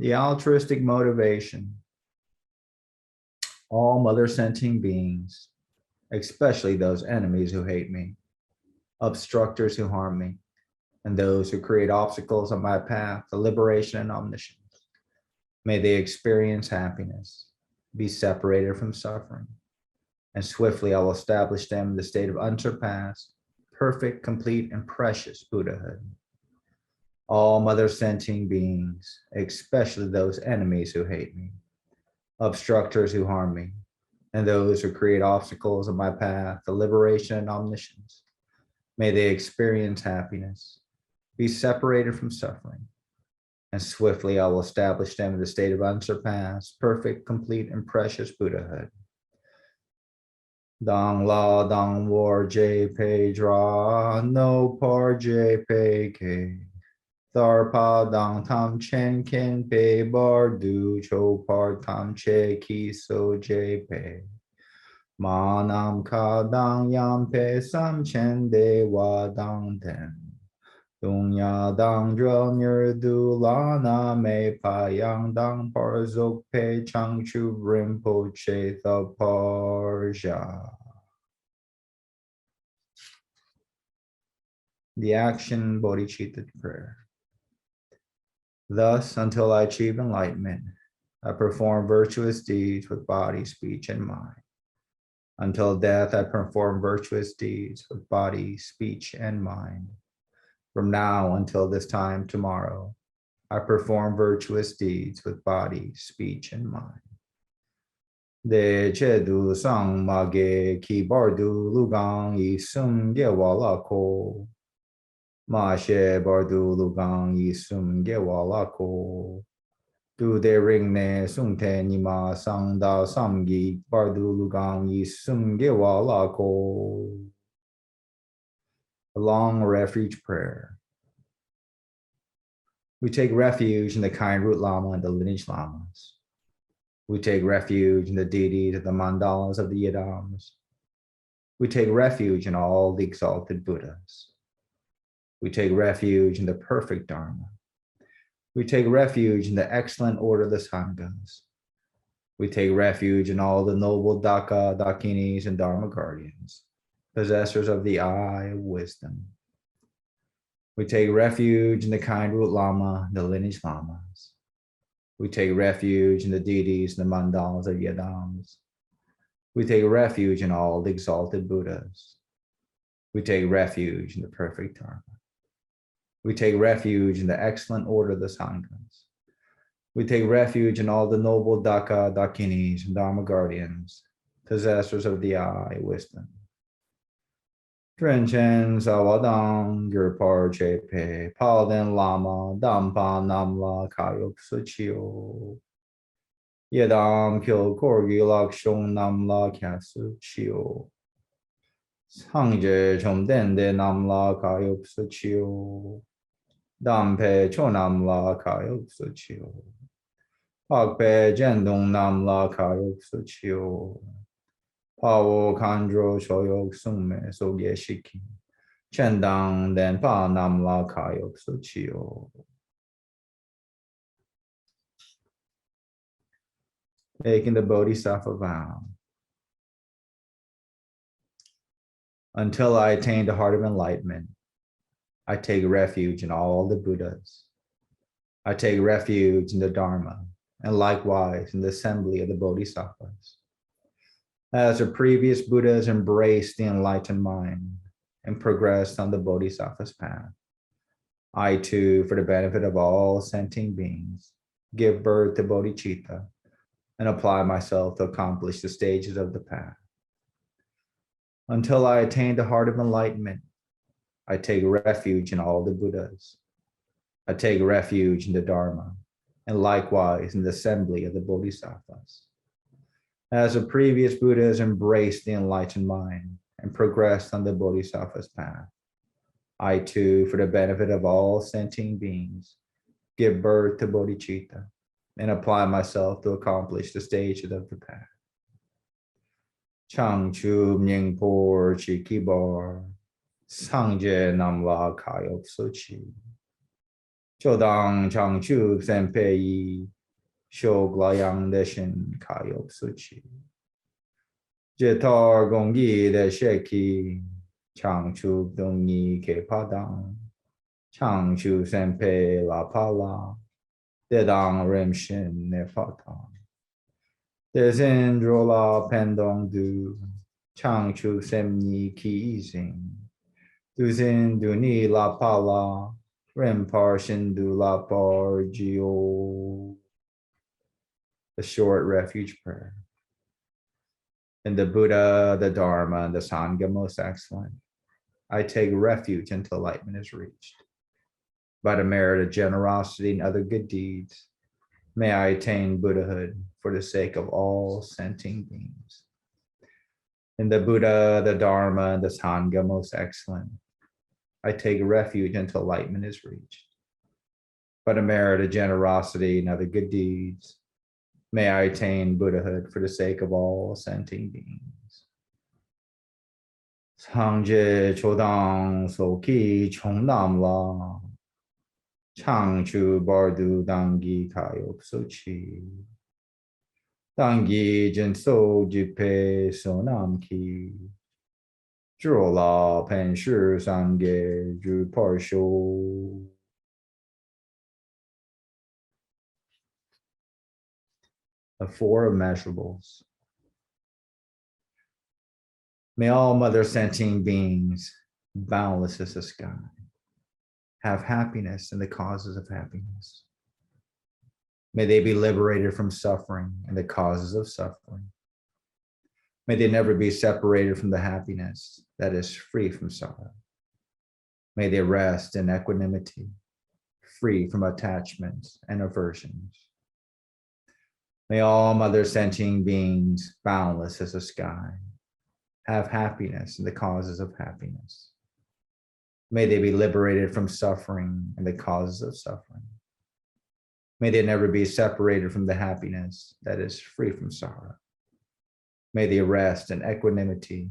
The altruistic motivation. All mother sentient beings, especially those enemies who hate me, obstructors who harm me, and those who create obstacles on my path to liberation and omniscience. May they experience happiness, be separated from suffering, and swiftly I will establish them in the state of unsurpassed, perfect, complete, and precious Buddhahood. All mother sentient beings, especially those enemies who hate me, obstructors who harm me, and those who create obstacles on my path to liberation and omniscience, may they experience happiness, be separated from suffering, and swiftly I will establish them in the state of unsurpassed, perfect, complete, and precious Buddhahood. Dang la dang war j pe dra no par j pe ke thar pa dang tam chen ken pe bar du cho par tam che ki so j pe ma nam ka dang yam pe sam chen de wa dang ten dung ya dang zhuang yer du la na me pa yang dang par zok pe chang chu rimpo che tha par ja. The action bodhicitta prayer. Thus, until I achieve enlightenment, I perform virtuous deeds with body, speech, and mind. Until death, I perform virtuous deeds with body, speech, and mind. From now until this time tomorrow, I perform virtuous deeds with body, speech, and mind. De che du sang ma ge ki bar du lu gang yi sum ge wa la ko. Ma she bar du lu gang yi sum ge wa la ko. Du de ring ne sung te ni ma sang da sam gi bar du lu gang yi sum ge wa la ko. A long refuge prayer. We take refuge in the kind root Lama and the lineage Lamas. We take refuge in the deities of the mandalas of the Yadams. We take refuge in all the exalted Buddhas. We take refuge in the perfect Dharma. We take refuge in the excellent order of the Sanghas. We take refuge in all the noble Daka, Dakinis, and Dharma guardians, possessors of the eye of wisdom. We take refuge in the kind root Lama, the lineage Lamas. We take refuge in the deities and the mandalas of Yadams. We take refuge in all the exalted Buddhas. We take refuge in the perfect Dharma. We take refuge in the excellent order of the Sanghas. We take refuge in all the noble Daka, Dakinis, and Dharma guardians, possessors of the eye of wisdom. Transcendence Awadang Gurpar Jepe Palden Lama Dampa Namla Kayop Suchio Yadam Kil Korgi Lakshon Namla Kasu Chio Sangje Chomdende Namla Kayop Suchio Dampe Chonamla Kayop Suchio Pakpe Jendung Namla Kayop Suchio Pao Kandro Choyok Sume Sogye Shiki Chendang Den Pa Namla Kayok Suchio. Taking the Bodhisattva vow. Until I attain the heart of enlightenment, I take refuge in all the Buddhas. I take refuge in the Dharma, and likewise in the assembly of the Bodhisattvas. As the previous Buddhas embraced the enlightened mind and progressed on the Bodhisattva's path, I too, for the benefit of all sentient beings, give birth to bodhicitta and apply myself to accomplish the stages of the path. Until I attain the heart of enlightenment, I take refuge in all the Buddhas. I take refuge in the Dharma, and likewise in the assembly of the Bodhisattvas. As the previous Buddhas embraced the enlightened mind and progressed on the Bodhisattva's path, I too, for the benefit of all sentient beings, give birth to bodhicitta and apply myself to accomplish the stages of the path. Changchu Nyingpor Chikibar Sangje Namla Kayop Sochi 就当长处三倍一，修老样的身卡有素气。这套公益的设计，长处东尼给帕当，长处三倍拉帕拉，得当人身的帕当。得先做了判断度，长处三尼起性，do先do尼拉帕拉。Rempar Shindu Lapar Jio, the short refuge prayer. In the Buddha, the Dharma, and the Sangha most excellent, I take refuge until enlightenment is reached. By the merit of generosity and other good deeds, may I attain Buddhahood for the sake of all sentient beings. In the Buddha, the Dharma, and the Sangha most excellent, I take refuge until enlightenment is reached. By the merit of generosity and other good deeds, may I attain Buddhahood for the sake of all sentient beings. Sangje Chodang Soki Chongnam La, Changchu Bardu Dangi Kayop Sochi, Dangi Jinso Jipe Sonam Ki, Zhuola Pen Shi Sange Zhu Parsho. The four immeasurables. May all mother sentient beings, boundless as the sky, have happiness in the causes of happiness. May they be liberated from suffering and the causes of suffering. May they never be separated from the happiness that is free from sorrow. May they rest in equanimity, free from attachments and aversions. May all mother sentient beings, boundless as the sky, have happiness in the causes of happiness. May they be liberated from suffering and the causes of suffering. May they never be separated from the happiness that is free from sorrow. May they rest in equanimity,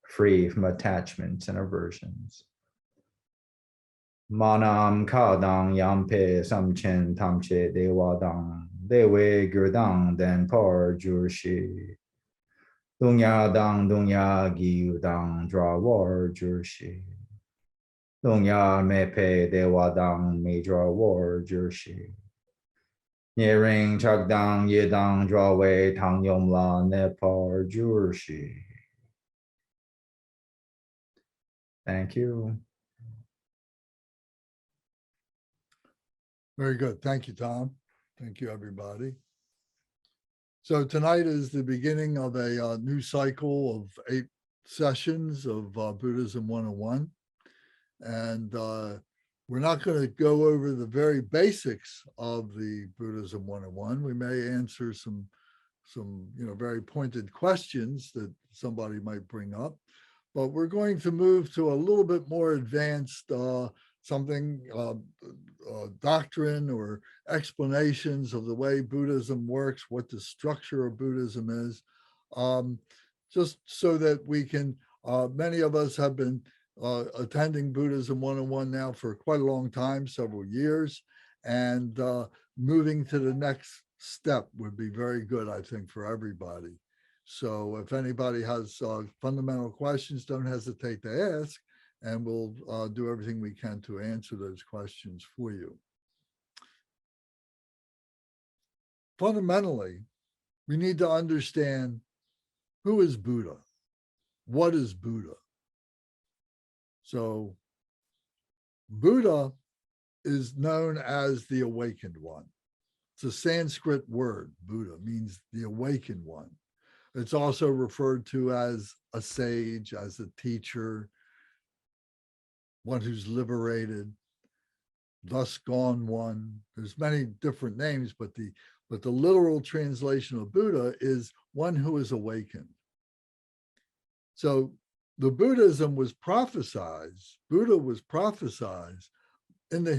free from attachments and aversions. Manam kadang yampe samchen tamche dewadang, dewe gurdang den par jurshi. Dunya dang dunya gi dang dra war jurshi. Dunya me pe dewa dang me dra war jurshi. Nye ring chak dang ye dang dra wei tang yom la ne par jurshi. Thank you. Very good. Thank you, Tom. Thank you, everybody. So tonight is the beginning of a new cycle of 8 sessions of Buddhism 101. And we're not going to go over the very basics of the Buddhism 101. We may answer some very pointed questions that somebody might bring up, but we're going to move to a little bit more advanced doctrine or explanations of the way Buddhism works, what the structure of Buddhism is, just so that we can, many of us have been attending Buddhism 101 now for quite a long time, several years, and moving to the next step would be very good, I think, for everybody. So if anybody has fundamental questions, don't hesitate to ask, and we'll do everything we can to answer those questions for you. Fundamentally, we need to understand who is Buddha? What is Buddha? So Buddha is known as the awakened one. It's a Sanskrit word. Buddha means the awakened one. It's also referred to as a sage, as a teacher, one who's liberated, thus gone one. There's many different names, but the literal translation of Buddha is one who is awakened. So the Buddha was prophesied in the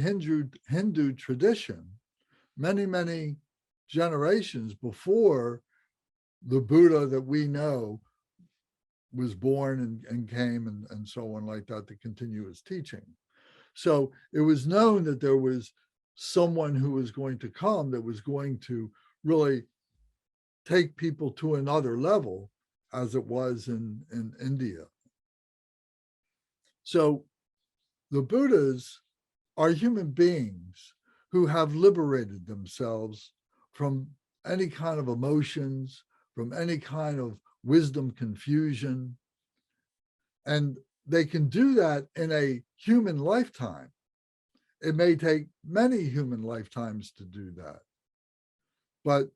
Hindu tradition many generations before the Buddha that we know was born and came and so on like that to continue his teaching. So it was known that there was someone who was going to come that was going to really take people to another level, as it was in India. So the Buddhas are human beings who have liberated themselves from any kind of emotions, from any kind of wisdom confusion. And they can do that in a human lifetime. It may take many human lifetimes to do that. But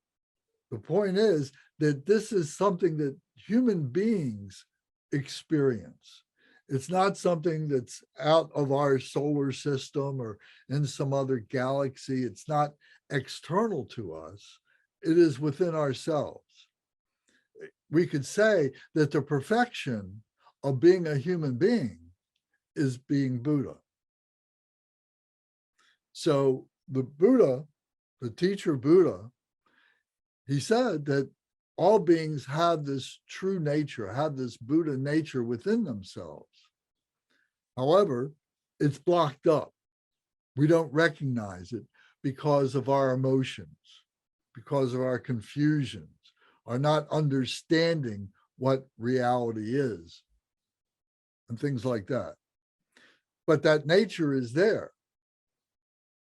the point is that this is something that human beings experience. It's not something that's out of our solar system or in some other galaxy. It's not external to us. It is within ourselves. We could say that the perfection of being a human being is being Buddha. So the Buddha, the teacher Buddha, he said that all beings have this true nature, have this Buddha nature within themselves. However, it's blocked up. We don't recognize it because of our emotions, because of our confusions, our not understanding what reality is, and things like that. But that nature is there.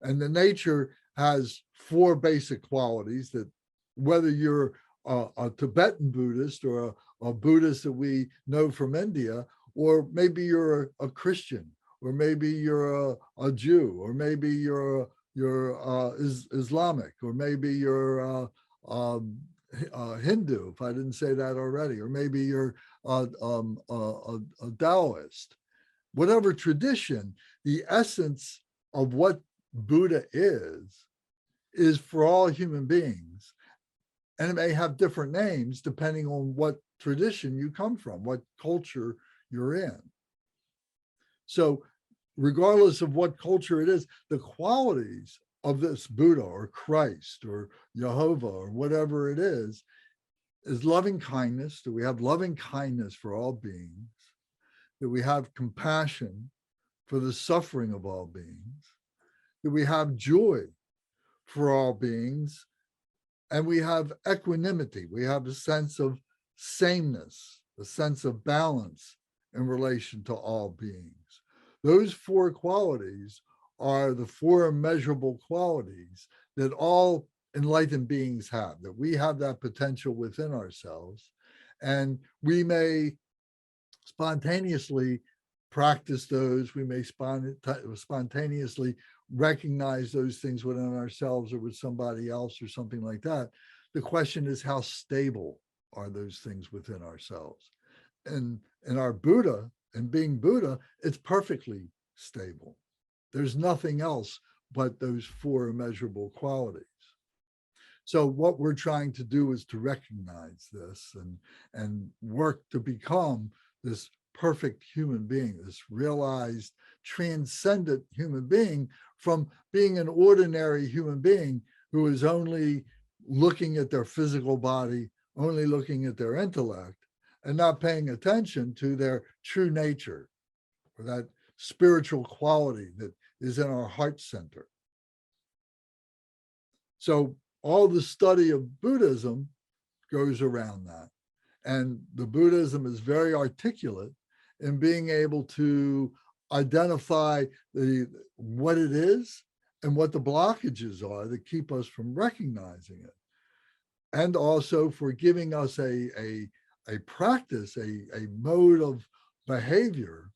And the nature has four basic qualities that, whether you're a Tibetan Buddhist or a Buddhist that we know from India, or maybe you're a Christian, or maybe you're a Jew, or maybe you're Islamic, or maybe you're Hindu, if I didn't say that already, or maybe you're a Taoist. Whatever tradition, the essence of what Buddha is for all human beings. And it may have different names depending on what tradition you come from, what culture you're in. So regardless of what culture it is, the qualities of this Buddha or Christ or Jehovah or whatever it is loving kindness, that we have loving kindness for all beings, that we have compassion for the suffering of all beings, that we have joy for all beings, and we have equanimity. We have a sense of sameness, a sense of balance in relation to all beings. Those four qualities are the four immeasurable qualities that all enlightened beings have, that we have that potential within ourselves. And we may spontaneously practice those, we may spontaneously recognize those things within ourselves or with somebody else or something like that. The question is, how stable are those things within ourselves? And in our Buddha, and being Buddha, it's perfectly stable. There's nothing else but those four immeasurable qualities. So what we're trying to do is to recognize this and work to become this perfect human being, this realized, transcendent human being, from being an ordinary human being who is only looking at their physical body, only looking at their intellect, and not paying attention to their true nature, or that spiritual quality that is in our heart center. So all the study of Buddhism goes around that. And the Buddhism is very articulate in being able to identify what it is and what the blockages are that keep us from recognizing it. And also for giving us a practice, a mode of behavior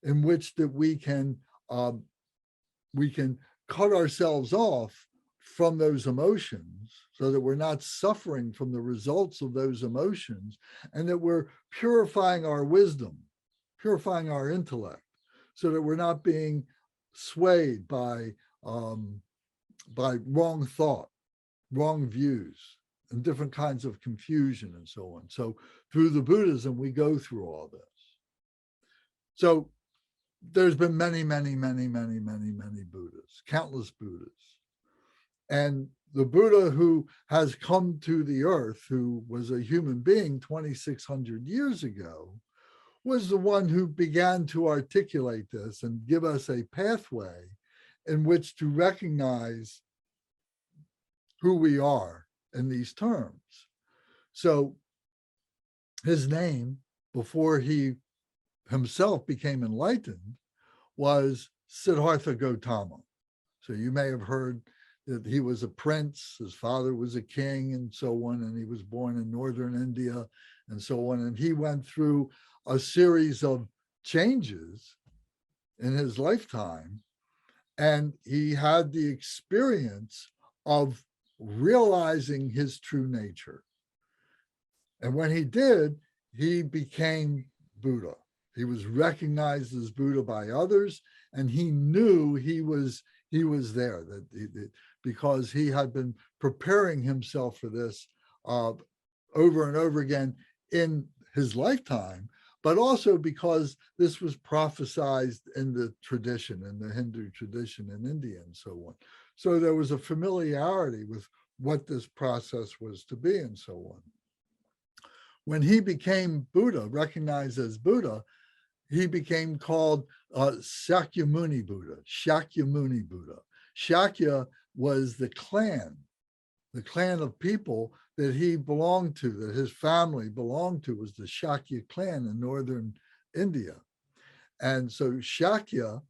in which that we can cut ourselves off from those emotions so that we're not suffering from the results of those emotions, and that we're purifying our wisdom, purifying our intellect, so that we're not being swayed by wrong thought, wrong views, and different kinds of confusion and so on. So through the Buddhism, we go through all this. So there's been many, many, many, many, many, many Buddhas, countless Buddhas. And the Buddha who has come to the earth, who was a human being 2,600 years ago, was the one who began to articulate this and give us a pathway in which to recognize who we are in these terms. So his name, before he himself became enlightened, was Siddhartha Gautama. So you may have heard that he was a prince, his father was a king, and so on, and he was born in northern India, and so on. And he went through a series of changes in his lifetime, and he had the experience of realizing his true nature. And when he did, he became Buddha. He was recognized as Buddha by others, and he knew he was there, because he had been preparing himself for this over and over again in his lifetime, but also because this was prophesied in the tradition, in the Hindu tradition in India and so on. So there was a familiarity with what this process was to be and so on. When he became Buddha, recognized as Buddha, he became called Shakyamuni Buddha, Shakyamuni Buddha. Shakya was the clan of people that he belonged to, that his family belonged to, was the Shakya clan in northern India. And so Shakya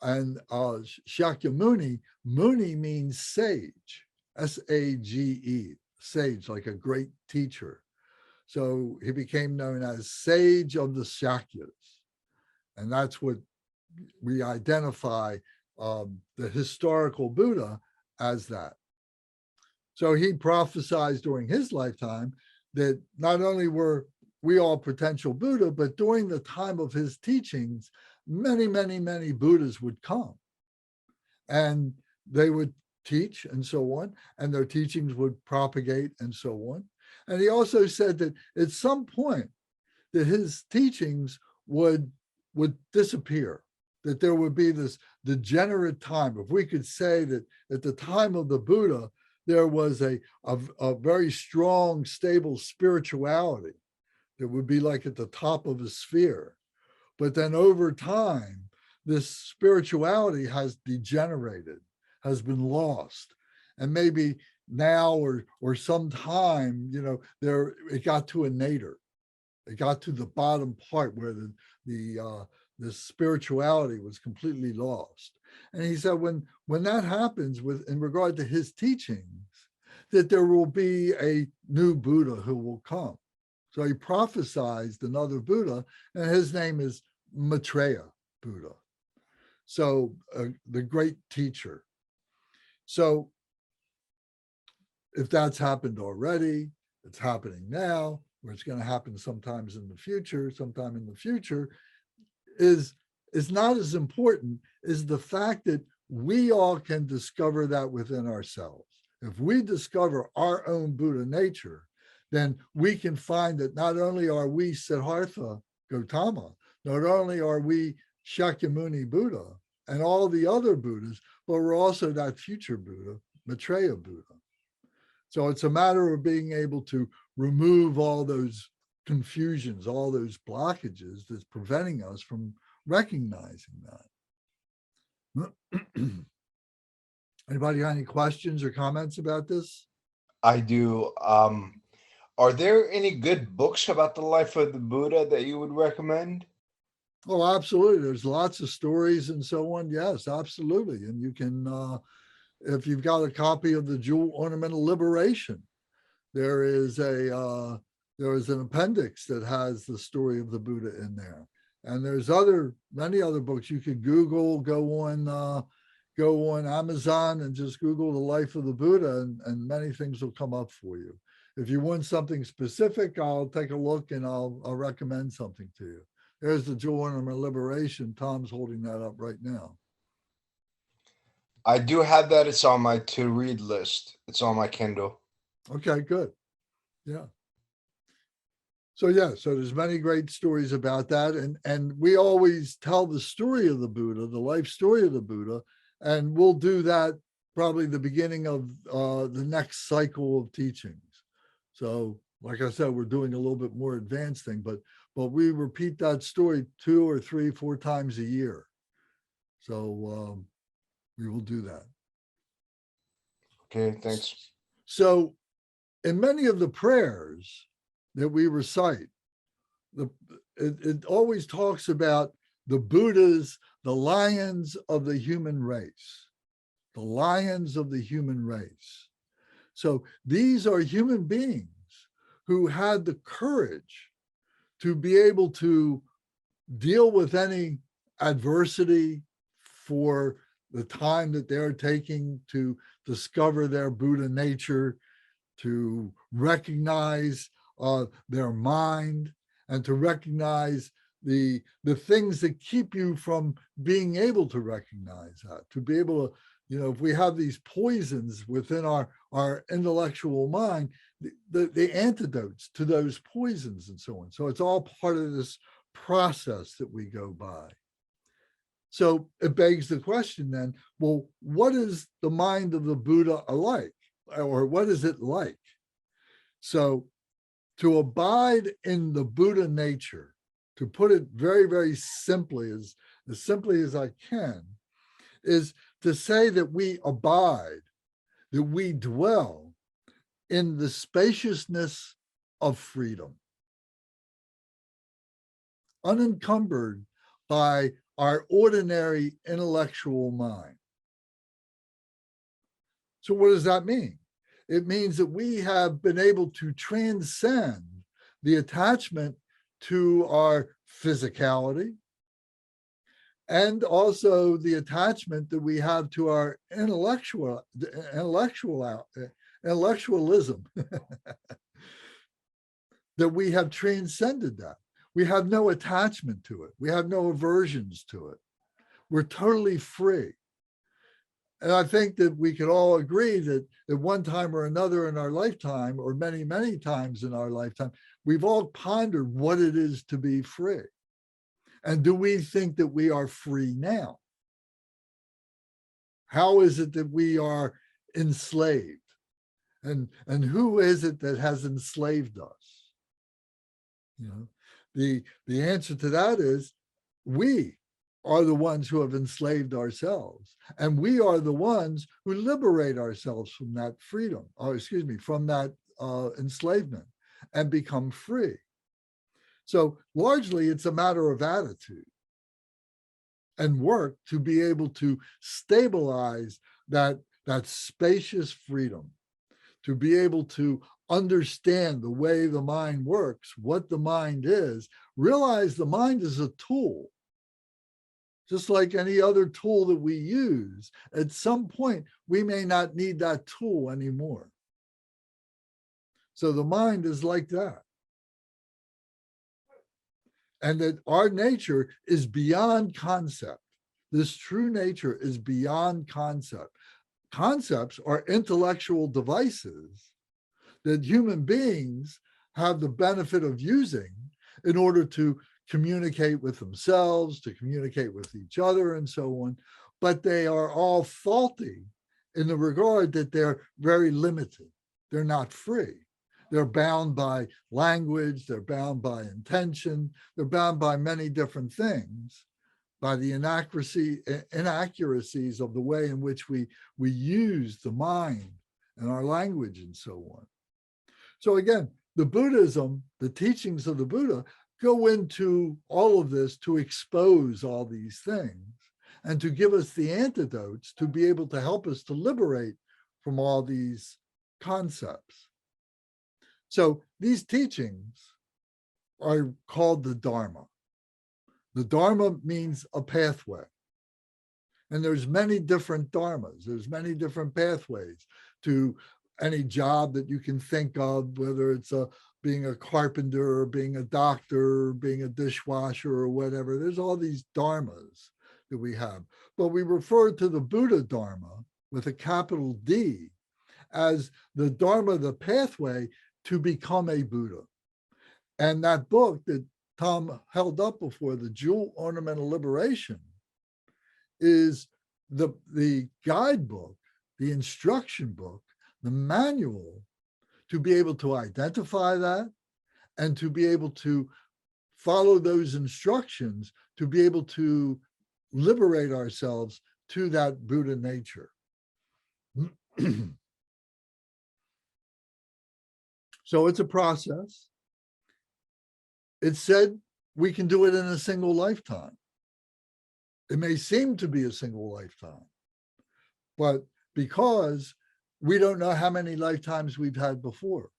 and Shakyamuni, Muni means sage, S-A-G-E, sage, like a great teacher. So he became known as Sage of the Shakyas. And that's what we identify the historical Buddha as that. So he prophesied during his lifetime that not only were we all potential Buddha, but during the time of his teachings, many, many, many Buddhas would come. And they would teach and so on, and their teachings would propagate and so on. And he also said that at some point that his teachings would disappear, that there would be this degenerate time. If we could say that at the time of the Buddha, there was a very strong, stable spirituality that would be like at the top of a sphere. But then over time, this spirituality has degenerated, has been lost. And maybe now or sometime, it got to a nadir. It got to the bottom part where the spirituality was completely lost. And he said when that happens in regard to his teachings, that there will be a new Buddha who will come. So he prophesied another Buddha, and his name is Maitreya Buddha. So the great teacher. So if that's happened already, it's happening now, or it's going to happen sometime in the future, is not as important as the fact that we all can discover that within ourselves. If we discover our own Buddha nature, then we can find that not only are we Siddhartha Gautama, not only are we Shakyamuni Buddha and all the other Buddhas, but we're also that future Buddha, Maitreya Buddha. So it's a matter of being able to remove all those confusions, all those blockages that's preventing us from recognizing that. Anybody got any questions or comments about this? I do. Are there any good books about the life of the Buddha that you would recommend? Oh, absolutely. There's lots of stories and so on. Yes, absolutely. And you can, if you've got a copy of the Jewel Ornamental Liberation, there is an appendix that has the story of the Buddha in there. And there's many other books you could Google, go on Amazon and just Google the life of the Buddha, and many things will come up for you. If you want something specific, I'll take a look and I'll recommend something to you. There's the Jewel Ornamental Liberation. Tom's holding that up right now. I do have that. It's on my to-read list. It's on my Kindle. Okay, good. Yeah. So there's many great stories about that. And we always tell the story of the Buddha, the life story of the Buddha, and we'll do that probably the beginning of the next cycle of teachings. So like I said, we're doing a little bit more advanced thing, but we repeat that story 2 or 3, 4 times a year. So We will do that. Okay, thanks. So in many of the prayers that we recite, it always talks about the Buddhas, the lions of the human race, the lions of the human race. So these are human beings who had the courage to be able to deal with any adversity for the time that they're taking to discover their Buddha nature, to recognize their mind, and to recognize the things that keep you from being able to recognize that, to be able to, if we have these poisons within our intellectual mind, the antidotes to those poisons and so on. So it's all part of this process that we go by. So it begs the question then, well, what is the mind of the Buddha like? Or what is it like? So to abide in the Buddha nature, to put it very, very simply as I can, is to say that we abide, that we dwell in the spaciousness of freedom, unencumbered by our ordinary intellectual mind. So what does that mean? It means that we have been able to transcend the attachment to our physicality, and also the attachment that we have to our intellectualism, that we have transcended that. We have no attachment to it. We have no aversions to it. We're totally free. And I think that we could all agree that at one time or another in our lifetime, or many, many times in our lifetime, we've all pondered what it is to be free. And do we think that we are free now? How is it that we are enslaved? And who is it that has enslaved us? The answer to that is we are the ones who have enslaved ourselves. And we are the ones who liberate ourselves from that freedom, from that enslavement, and become free. So largely it's a matter of attitude and work to be able to stabilize that spacious freedom, to be able to understand the way the mind works, what the mind is, realize the mind is a tool. Just like any other tool that we use, at some point, we may not need that tool anymore. So the mind is like that. And that our nature is beyond concept. This true nature is beyond concept. Concepts are intellectual devices that human beings have the benefit of using in order to communicate with themselves, to communicate with each other, and so on. But they are all faulty in the regard that they're very limited. They're not free. They're bound by language, they're bound by intention, they're bound by many different things, by the inaccuracies of the way in which we use the mind and our language and so on. So again, the Buddhism, the teachings of the Buddha go into all of this to expose all these things and to give us the antidotes to be able to help us to liberate from all these concepts. So these teachings are called the Dharma. The Dharma means a pathway. And there's many different dharmas. There's many different pathways to any job that you can think of, whether it's being a carpenter or being a doctor or being a dishwasher or whatever. There's all these dharmas that we have. But we refer to the Buddha Dharma with a capital D as the Dharma, the pathway to become a Buddha. And that book that Tom held up before, the Jewel Ornamental Liberation, is the guidebook, the instruction book, the manual to be able to identify that and to be able to follow those instructions, to be able to liberate ourselves to that Buddha nature. So it's a process. It said we can do it in a single lifetime. It may seem to be a single lifetime, but because we don't know how many lifetimes we've had before.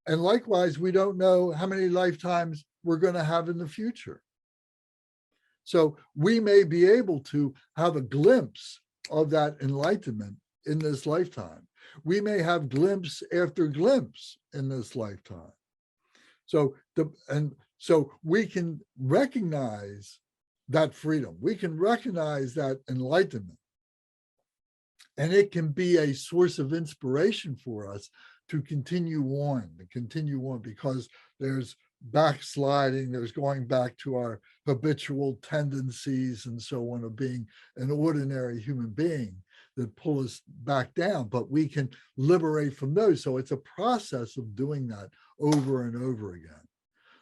And likewise, we don't know how many lifetimes we're going to have in the future. So we may be able to have a glimpse of that enlightenment in this lifetime. We may have glimpse after glimpse in this lifetime. So we can recognize that freedom. We can recognize that enlightenment. And it can be a source of inspiration for us to continue on, because there's backsliding, there's going back to our habitual tendencies and so on of being an ordinary human being that pull us back down, but we can liberate from those. So it's a process of doing that over and over again.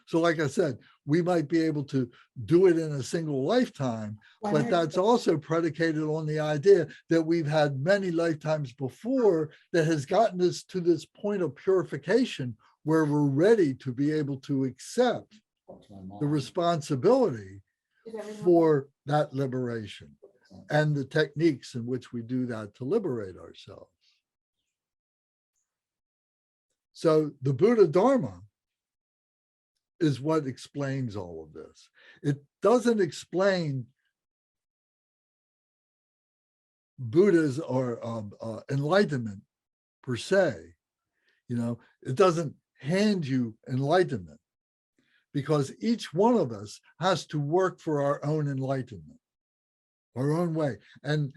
So like I said, we might be able to do it in a single lifetime, but that's also predicated on the idea that we've had many lifetimes before that has gotten us to this point of purification where we're ready to be able to accept the responsibility for that liberation and the techniques in which we do that to liberate ourselves. So the Buddha Dharma is what explains all of this. It doesn't explain Buddha's or enlightenment per se. It doesn't hand you enlightenment, because each one of us has to work for our own enlightenment, our own way. And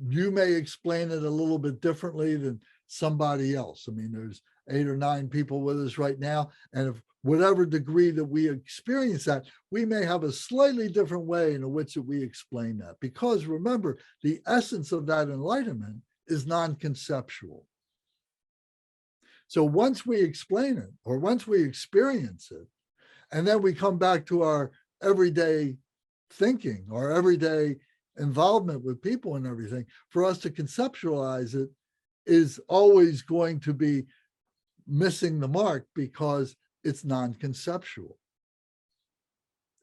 you may explain it a little bit differently than somebody else. I mean, there's 8 or 9 people with us right now, and if whatever degree that we experience that, we may have a slightly different way in which we explain that. Because remember, the essence of that enlightenment is non-conceptual. So once we explain it, or once we experience it, and then we come back to our everyday thinking, our everyday involvement with people and everything, for us to conceptualize it is always going to be missing the mark, because it's non-conceptual.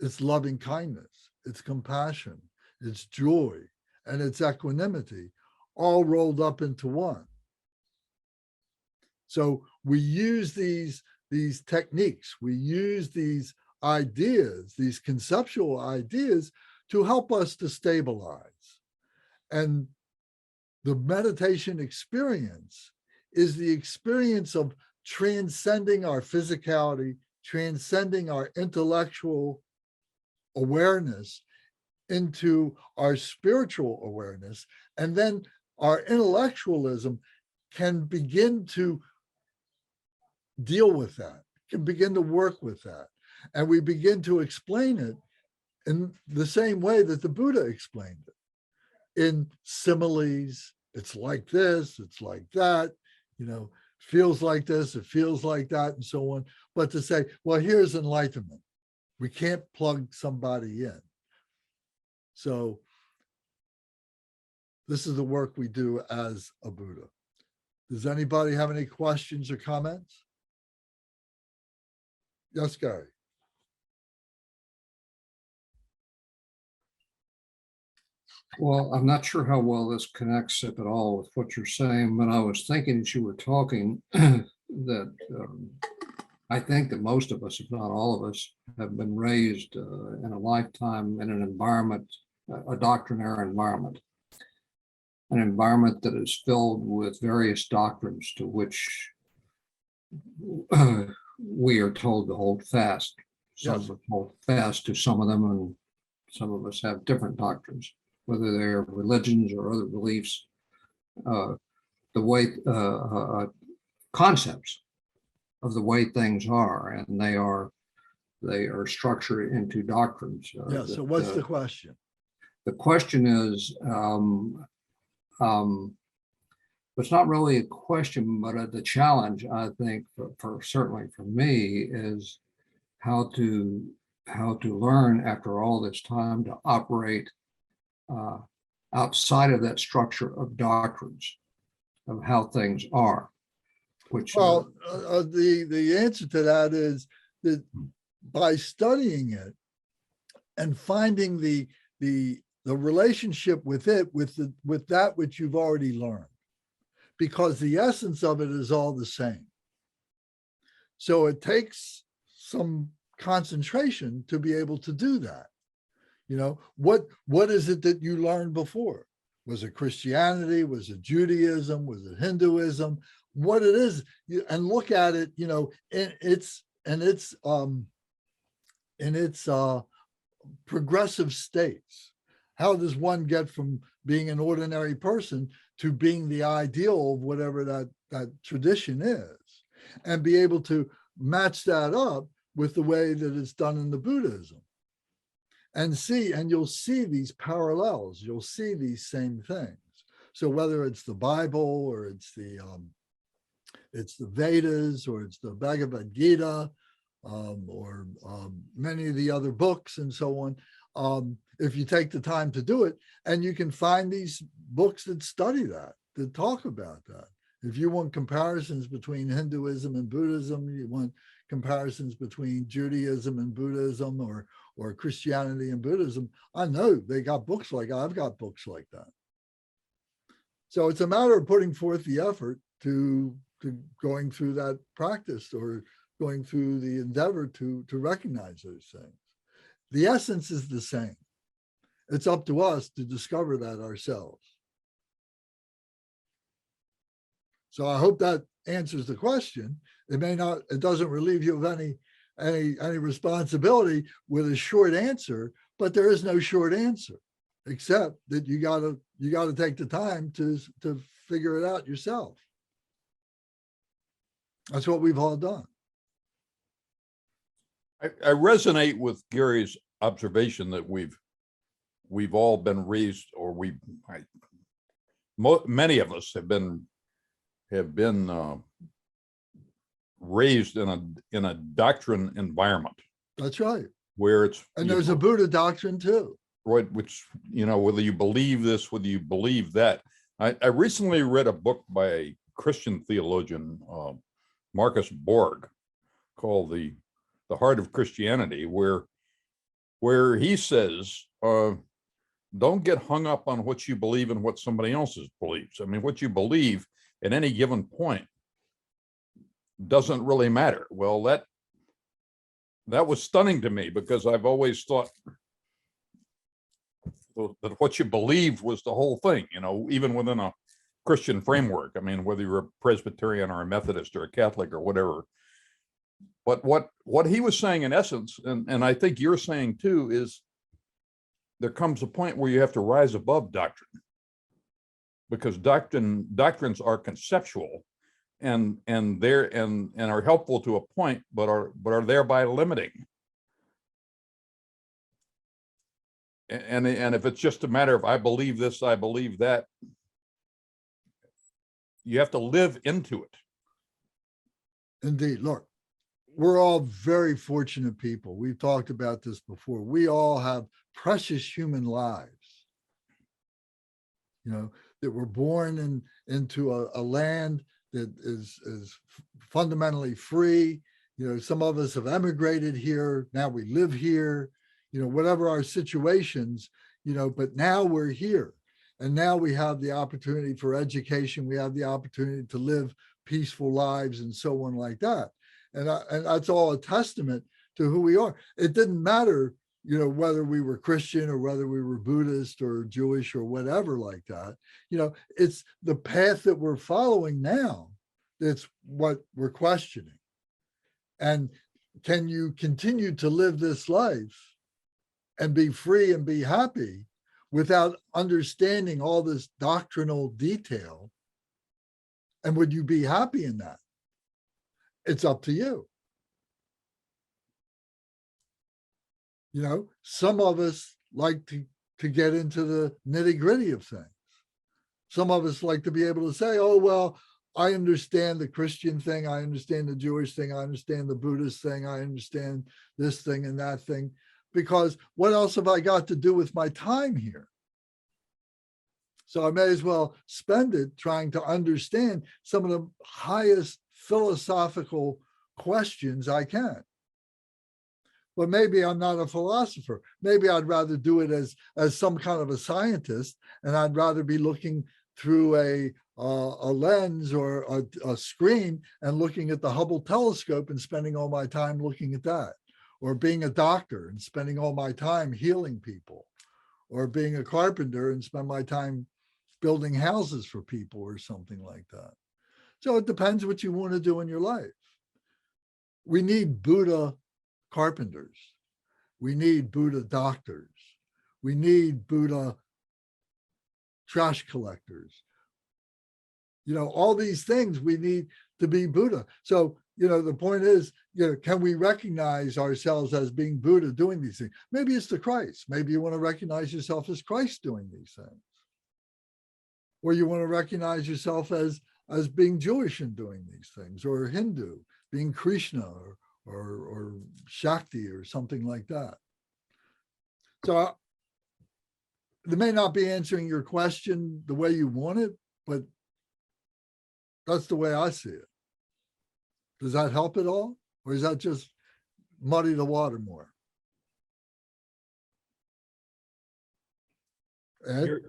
It's loving kindness, it's compassion, it's joy, and it's equanimity, all rolled up into one. So we use these techniques, we use these ideas, these conceptual ideas, to help us to stabilize. And the meditation experience is the experience of transcending our physicality, transcending our intellectual awareness into our spiritual awareness. And then our intellectualism can begin to deal with that, can begin to work with that. And we begin to explain it in the same way that the Buddha explained it, in similes. It's like this, it's like that, feels like this, it feels like that, and so on. But to say, well, here's enlightenment. We can't plug somebody in. So this is the work we do as a Buddha. Does anybody have any questions or comments? Yes, Gary. Well, I'm not sure how well this connects, if at all, with what you're saying, but I was thinking as you were talking that I think that most of us, if not all of us, have been raised in a lifetime in an environment, a doctrinaire environment, an environment that is filled with various doctrines to which we are told to hold fast. Some Yes. are told fast to some of them, and some of us have different doctrines, whether they're religions or other beliefs, the way concepts of the way things are, and they are structured into doctrines. So what's the question? The question is, it's not really a question, but the challenge, I think, for certainly for me, is how to learn after all this time to operate outside of that structure of doctrines of how things are, which Well, the answer to that is that by studying it and finding the relationship with it, with that which you've already learned, because the essence of it is all the same. So it takes some concentration to be able to do that. You know, what is it that you learned before? Was it Christianity? Was it Judaism? Was it Hinduism? What it is, and look at it, you know, in its progressive states. How does one get from being an ordinary person to being the ideal of whatever that tradition is, and be able to match that up with the way that it's done in the Buddhism, and you'll see these parallels, you'll see these same things. So whether it's the Bible or it's the Vedas or it's the Bhagavad Gita, or many of the other books and so on, if you take the time to do it, and you can find these books that study that talk about that. If you want comparisons between Hinduism and Buddhism, you want comparisons between Judaism and Buddhism, or Christianity and Buddhism, I know they got books like I've got books like that. So it's a matter of putting forth the effort to going through that practice, or going through the endeavor to recognize those things. The essence is the same. It's up to us to discover that ourselves. So I hope that answers the question. It may not, it doesn't relieve you of any responsibility with a short answer, but there is no short answer, except that you gotta take the time to figure it out yourself. That's what we've all done. I resonate with Gary's observation that we've all been raised, or many of us have been raised in a doctrine environment. That's right. Where and there's a Buddha doctrine too. Right, which, you know, whether you believe this, whether you believe that. I recently read a book by a Christian theologian, Marcus Borg, called The Heart of Christianity, where he says, don't get hung up on what you believe and what somebody else's believes. I mean, what you believe at any given point doesn't really matter. Well, that was stunning to me, because I've always thought that what you believed was the whole thing, you know, even within a Christian framework. I mean, whether you're a Presbyterian or a Methodist or a Catholic or whatever. But what he was saying in essence, and I think you're saying too, is there comes a point where you have to rise above doctrine, because doctrines are conceptual and are helpful to a point, but are thereby limiting. And if it's just a matter of I believe this, I believe that, you have to live into it. Indeed. Look, we're all very fortunate people. We've talked about this before. We all have precious human lives, you know, that were born into a land that is fundamentally free. You know, some of us have emigrated here. Now we live here, you know, whatever our situations, you know, but now we're here. And now we have the opportunity for education. We have the opportunity to live peaceful lives and so on like that. And that's all a testament to who we are. It didn't matter, you know, whether we were Christian or whether we were Buddhist or Jewish or whatever like that. You know, it's the path that we're following now that's what we're questioning. And can you continue to live this life and be free and be happy without understanding all this doctrinal detail? And would you be happy in that? It's up to you. You know, some of us like to get into the nitty-gritty of things. Some of us like to be able to say, oh, well, I understand the Christian thing. I understand the Jewish thing. I understand the Buddhist thing. I understand this thing and that thing. Because what else have I got to do with my time here? So I may as well spend it trying to understand some of the highest philosophical questions I can. But maybe I'm not a philosopher. Maybe I'd rather do it as some kind of a scientist, and I'd rather be looking through a lens or a screen and looking at the Hubble telescope and spending all my time looking at that, or being a doctor and spending all my time healing people, or being a carpenter and spend my time building houses for people or something like that. So it depends what you want to do in your life. We need Buddha carpenters. We need Buddha doctors. We need Buddha trash collectors. You know, all these things we need to be Buddha. So, you know, the point is, you know, can we recognize ourselves as being Buddha doing these things? Maybe it's the Christ. Maybe you want to recognize yourself as Christ doing these things. Or you want to recognize yourself as being Jewish and doing these things, or Hindu, being Krishna or Shakti or something like that. So they may not be answering your question the way you want it, but that's the way I see it. Does that help at all? Or is that just muddy the water more? Ed?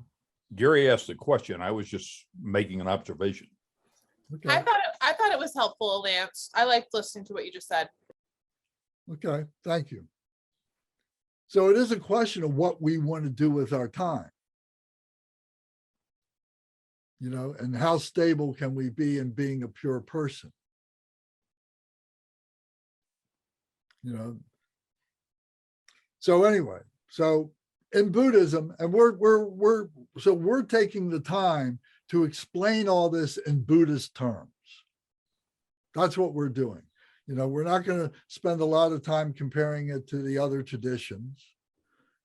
Gary asked a question. I was just making an observation. Okay. I thought it was helpful, Lance. I liked listening to what you just said. Okay, thank you. So it is a question of what we want to do with our time. You know, and how stable can we be in being a pure person? You know. So anyway, so in Buddhism, and we're taking the time to explain all this in Buddhist terms. That's what we're doing. You know, we're not going to spend a lot of time comparing it to the other traditions.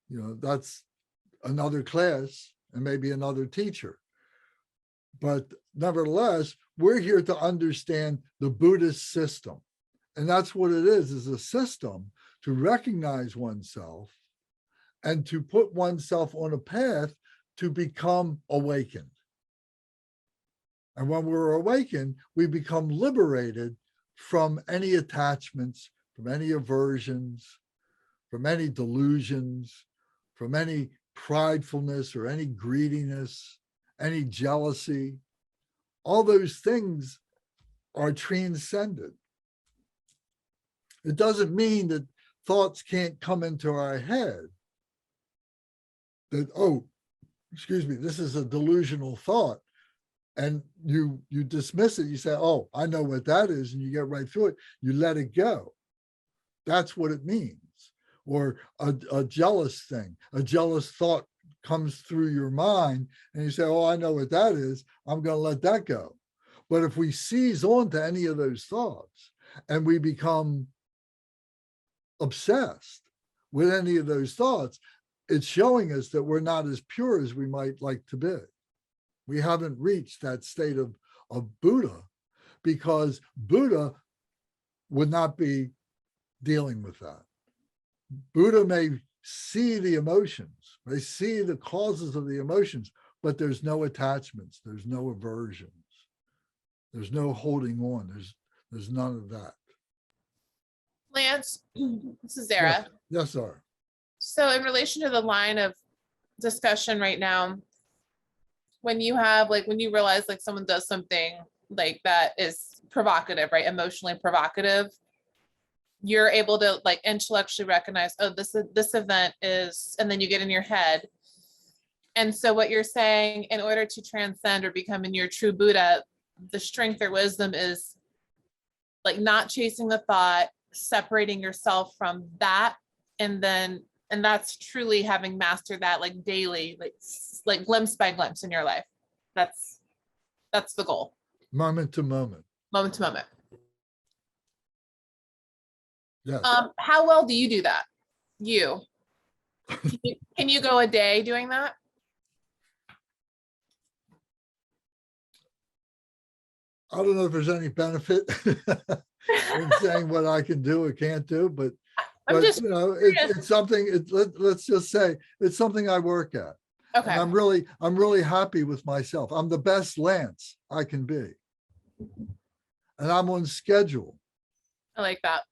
You know, that's another class and maybe another teacher. But nevertheless, we're here to understand the Buddhist system. And that's what it is a system to recognize oneself and to put oneself on a path to become awakened. And when we're awakened, we become liberated from any attachments, from any aversions, from any delusions, from any pridefulness or any greediness, any jealousy. All those things are transcended. It doesn't mean that thoughts can't come into our head that, oh, excuse me, this is a delusional thought. And you dismiss it. You say, oh, I know what that is. And you get right through it. You let it go. That's what it means. Or a jealous thing, a jealous thought comes through your mind and you say, oh, I know what that is. I'm going to let that go. But if we seize on to any of those thoughts and we become obsessed with any of those thoughts, it's showing us that we're not as pure as we might like to be. We haven't reached that state of Buddha, because Buddha would not be dealing with that. Buddha may see the emotions, may see the causes of the emotions, but there's no attachments, there's no aversions, there's no holding on, there's none of that. Lance, this is Zara. Yes, sir. So in relation to the line of discussion right now, when you have when you realize someone does something that is provocative, right? Emotionally provocative, you're able to intellectually recognize, oh, this event is, and then you get in your head. And so what you're saying, in order to transcend or become in your true Buddha, the strength or wisdom is not chasing the thought, separating yourself from that, and that's truly having mastered that daily, glimpse by glimpse in your life. That's the goal. Moment to moment. Moment to moment. Yes. How well do you do that? Can you go a day doing that? I don't know if there's any benefit in saying what I can do or can't do, but I'm just you know, it's something. Let's just say it's something I work at, Okay. And I'm really happy with myself. I'm the best Lance I can be. And I'm on schedule. I like that.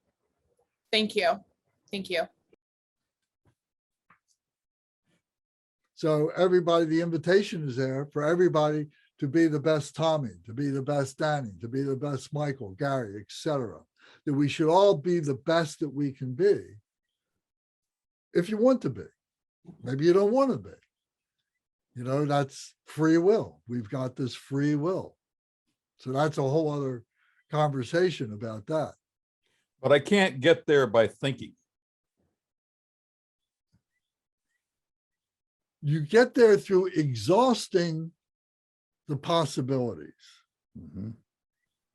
Thank you. Thank you. So everybody, the invitation is there for everybody to be the best Tommy, to be the best Danny, to be the best Michael, Gary, etc. That we should all be the best that we can be if you want to be. Maybe you don't want to be. You know, that's free will. We've got this free will. So that's a whole other conversation about that. But I can't get there by thinking. You get there through exhausting the possibilities Mhm.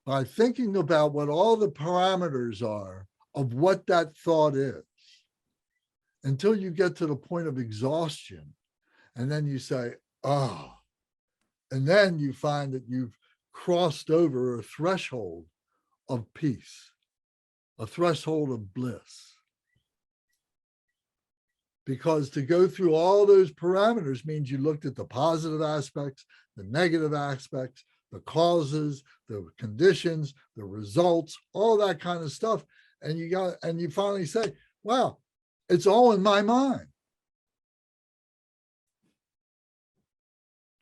by thinking about what all the parameters are of what that thought is until you get to the point of exhaustion. And then you say, oh, and then you find that you've crossed over a threshold of peace, a threshold of bliss. Because to go through all those parameters means you looked at the positive aspects, the negative aspects, the causes, the conditions, the results, all that kind of stuff. And you finally say, wow, it's all in my mind.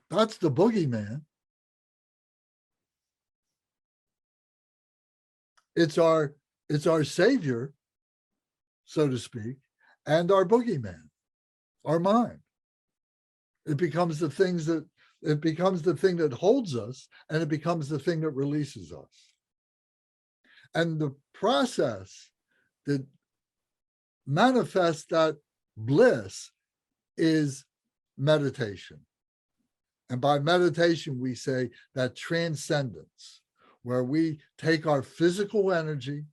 That's the boogeyman. It's our savior, so to speak, and our boogeyman, our mind. It becomes the thing that holds us, and it becomes the thing that releases us. And the process that manifests that bliss is meditation. And by meditation, we say that transcendence, where we take our physical energy,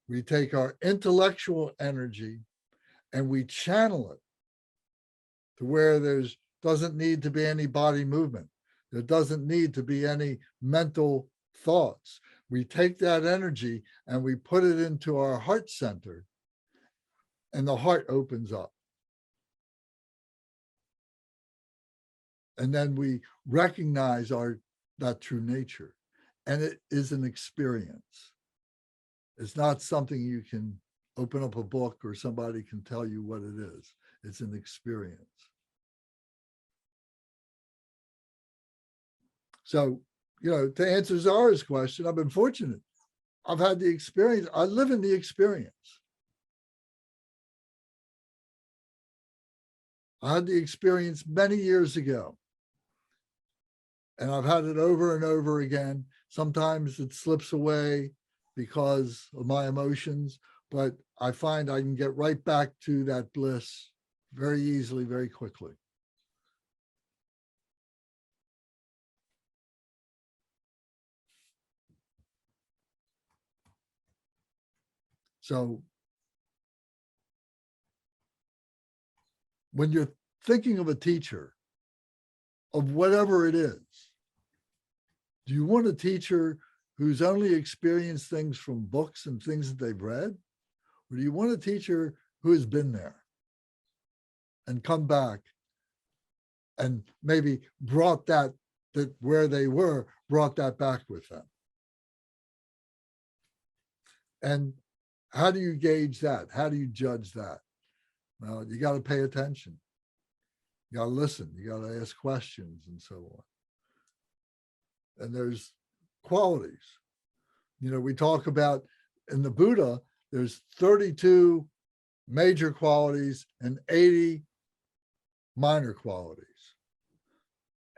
we take our intellectual energy, and we channel it to where there's doesn't need to be any body movement. There doesn't need to be any mental thoughts. We take that energy and we put it into our heart center, and the heart opens up. And then we recognize that true nature. And it is an experience. It's not something you can open up a book or somebody can tell you what it is. It's an experience. So, you know, to answer Zara's question, I've been fortunate. I've had the experience. I live in the experience. I had the experience many years ago. And I've had it over and over again. Sometimes it slips away because of my emotions, but I find I can get right back to that bliss very easily, very quickly. So when you're thinking of a teacher, of whatever it is, do you want a teacher who's only experienced things from books and things that they've read? Or do you want a teacher who has been there and come back and maybe brought that where they were, brought that back with them? And how do you gauge that? How do you judge that? Well, you got to pay attention. You got to listen. You got to ask questions and so on. And there's qualities. You know, we talk about in the Buddha, there's 32 major qualities and 80 minor qualities.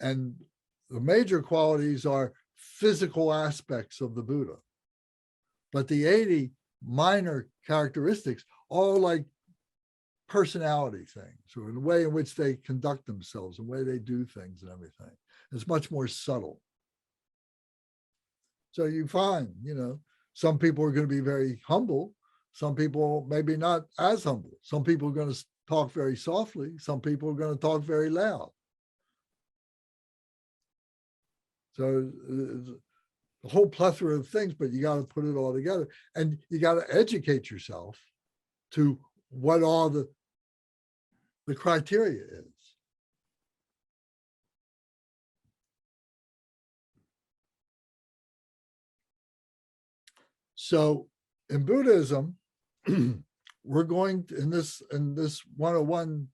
And the major qualities are physical aspects of the Buddha. But the 80 minor characteristics all like personality things, or the way in which they conduct themselves, the way they do things and everything. It's much more subtle. So you find, you know, some people are going to be very humble. Some people maybe not as humble. Some people are going to talk very softly. Some people are going to talk very loud. So a whole plethora of things, but you got to put it all together. And you got to educate yourself to what are the the criteria is. So in Buddhism, we're going to, in this 101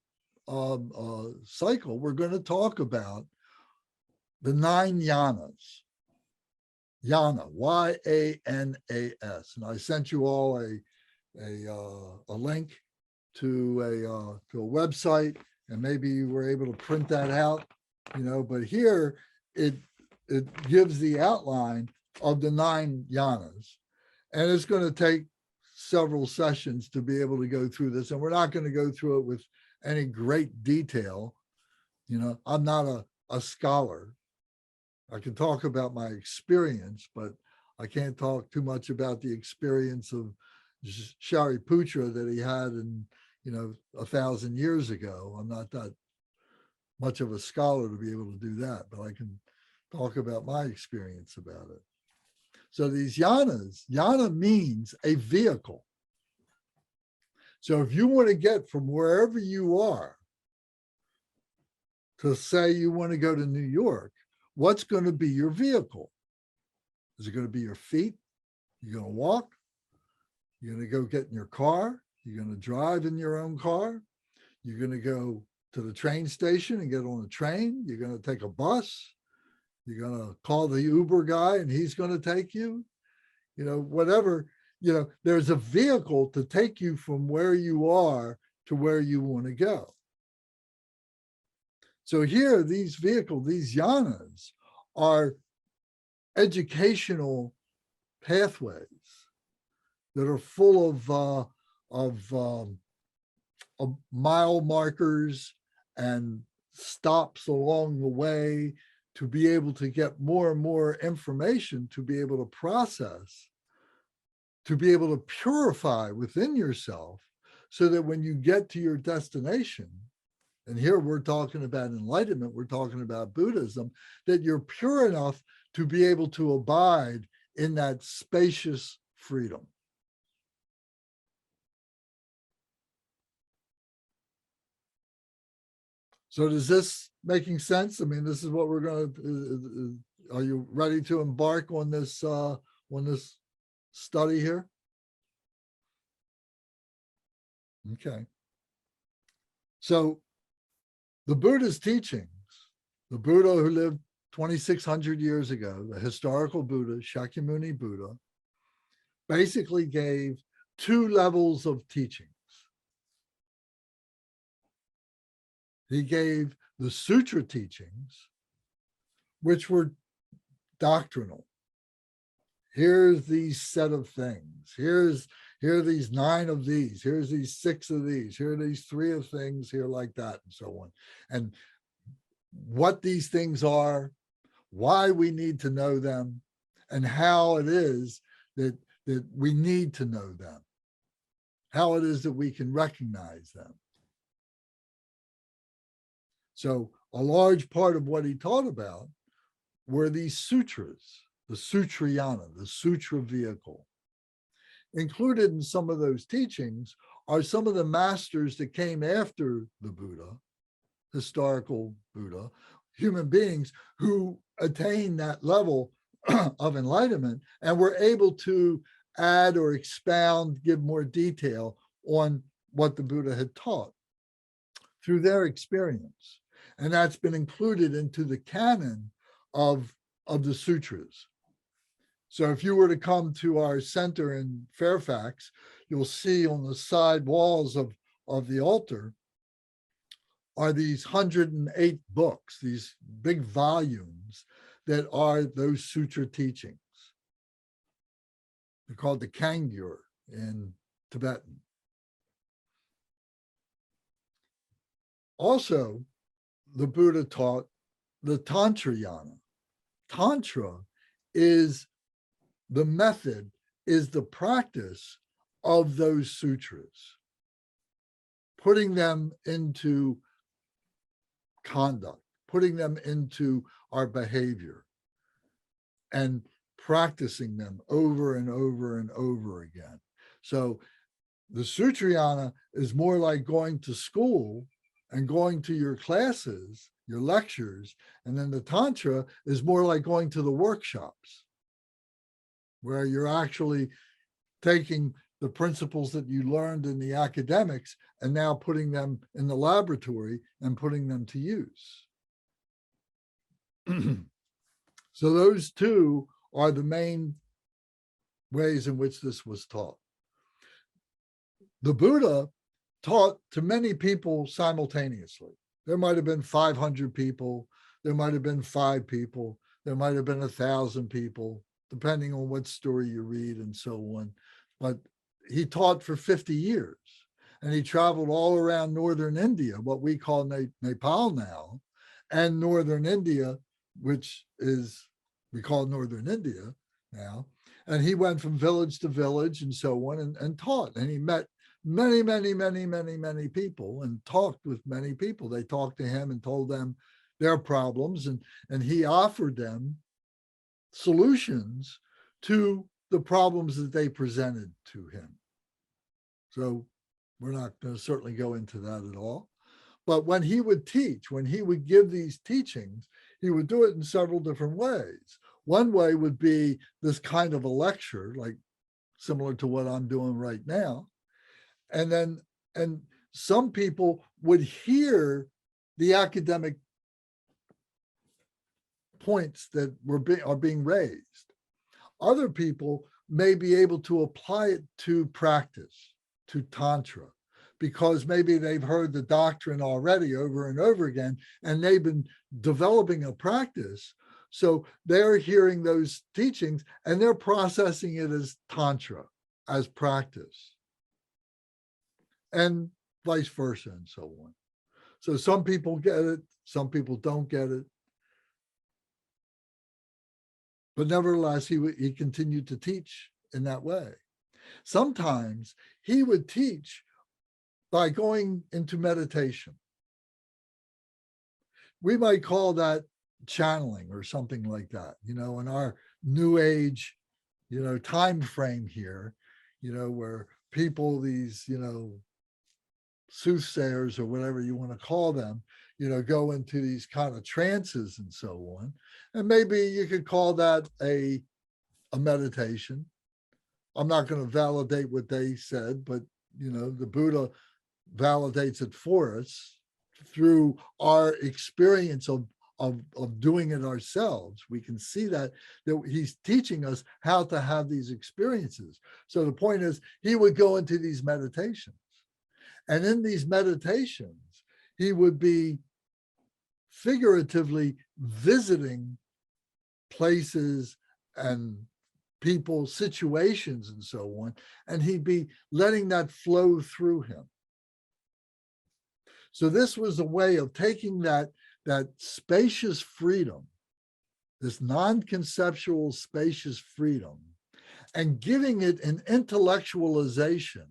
cycle, we're going to talk about the 9 Janas. Yana, Y-A-N-A-S. And I sent you all a link to a website, and maybe you were able to print that out, but here it gives the outline of the 9 Janas. And it's going to take several sessions to be able to go through this. And we're not going to go through it with any great detail. I'm not a scholar. I can talk about my experience, but I can't talk too much about the experience of Shariputra that he had in, 1,000 years ago. I'm not that much of a scholar to be able to do that, but I can talk about my experience about it. So these yanas, yana means a vehicle. So if you want to get from wherever you are to say you want to go to New York, what's going to be your vehicle? Is it going to be your feet? You're going to walk? You're going to go get in your car? You're going to drive in your own car? You're going to go to the train station and get on a train? You're going to take a bus? You're going to call the Uber guy and he's going to take you? Whatever, there's a vehicle to take you from where you are to where you want to go. So here, these vehicles, these yanas, are educational pathways that are full of mile markers and stops along the way to be able to get more and more information, to be able to process, to be able to purify within yourself, so that when you get to your destination, and here we're talking about enlightenment, we're talking about Buddhism, that you're pure enough to be able to abide in that spacious freedom. So is this making sense? I mean, this is what we're going to, are you ready to embark on this study here? Okay. So the Buddha's teachings, the Buddha who lived 2,600 years ago, the historical Buddha, Shakyamuni Buddha, basically gave 2 levels of teachings. He gave the sutra teachings, which were doctrinal. Here's these set of things. Here are these 9 of these. Here's these 6 of these. Here are these 3 of things, here like that, and so on. And what these things are, why we need to know them, and how it is that we need to know them, how it is that we can recognize them. So a large part of what he taught about were these sutras, the Sutrayana, the sutra vehicle. Included in some of those teachings are some of the masters that came after the Buddha, historical Buddha, human beings who attained that level of enlightenment and were able to add or expound, give more detail on what the Buddha had taught through their experience. And that's been included into the canon of the sutras. So if you were to come to our center in Fairfax, you'll see on the side walls of the altar are these 108 books, these big volumes that are those sutra teachings. They're called the Kangyur in Tibetan. Also, the Buddha taught the Tantra Yana. Tantra is the method, is the practice of those sutras, putting them into conduct, putting them into our behavior, and practicing them over and over and over again. So the Sutrayana is more like going to school and going to your classes, your lectures, and then the Tantra is more like going to the workshops, where you're actually taking the principles that you learned in the academics and now putting them in the laboratory and putting them to use. So those two are the main ways in which this was taught. The Buddha taught to many people simultaneously. There might have been 500 people, there might have been 5 people, there might have been 1,000 people, depending on what story you read and so on. But he taught for 50 years, and he traveled all around northern India, what we call Nepal now, and northern India, which is, we call northern India now. And he went from village to village and so on and taught. And he met many, many, many, many, many people and talked with many people. They talked to him and told them their problems, and he offered them solutions to the problems that they presented to him. So we're not going to certainly go into that at all. But when he would teach, when he would give these teachings, he would do it in several different ways. One way would be this kind of a lecture, like similar to what I'm doing right now. And some people would hear the academic points that are being raised. Other people may be able to apply it to practice, to Tantra, because maybe they've heard the doctrine already over and over again, and they've been developing a practice. So they're hearing those teachings and they're processing it as Tantra, as practice, and vice versa and so on. So some people get it, some people don't get it. But nevertheless, he continued to teach in that way. Sometimes he would teach by going into meditation. We might call that channeling or something like that, in our new age, time frame here, where people, these, soothsayers or whatever you want to call them, go into these kind of trances and so on. And maybe you could call that a meditation. I'm not going to validate what they said, but, the Buddha validates it for us through our experience of doing it ourselves. We can see that he's teaching us how to have these experiences. So the point is, he would go into these meditations. And in these meditations, he would be figuratively visiting places and people, situations, and so on, and he'd be letting that flow through him. So this was a way of taking that spacious freedom, this non-conceptual spacious freedom, and giving it an intellectualization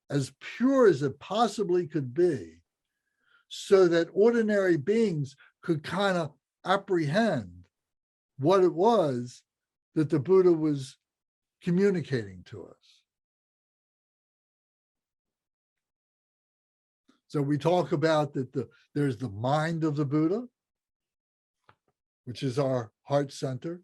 as pure as it possibly could be, so that ordinary beings could kind of apprehend what it was that the Buddha was communicating to us. So we talk about that there's the mind of the Buddha, which is our heart center.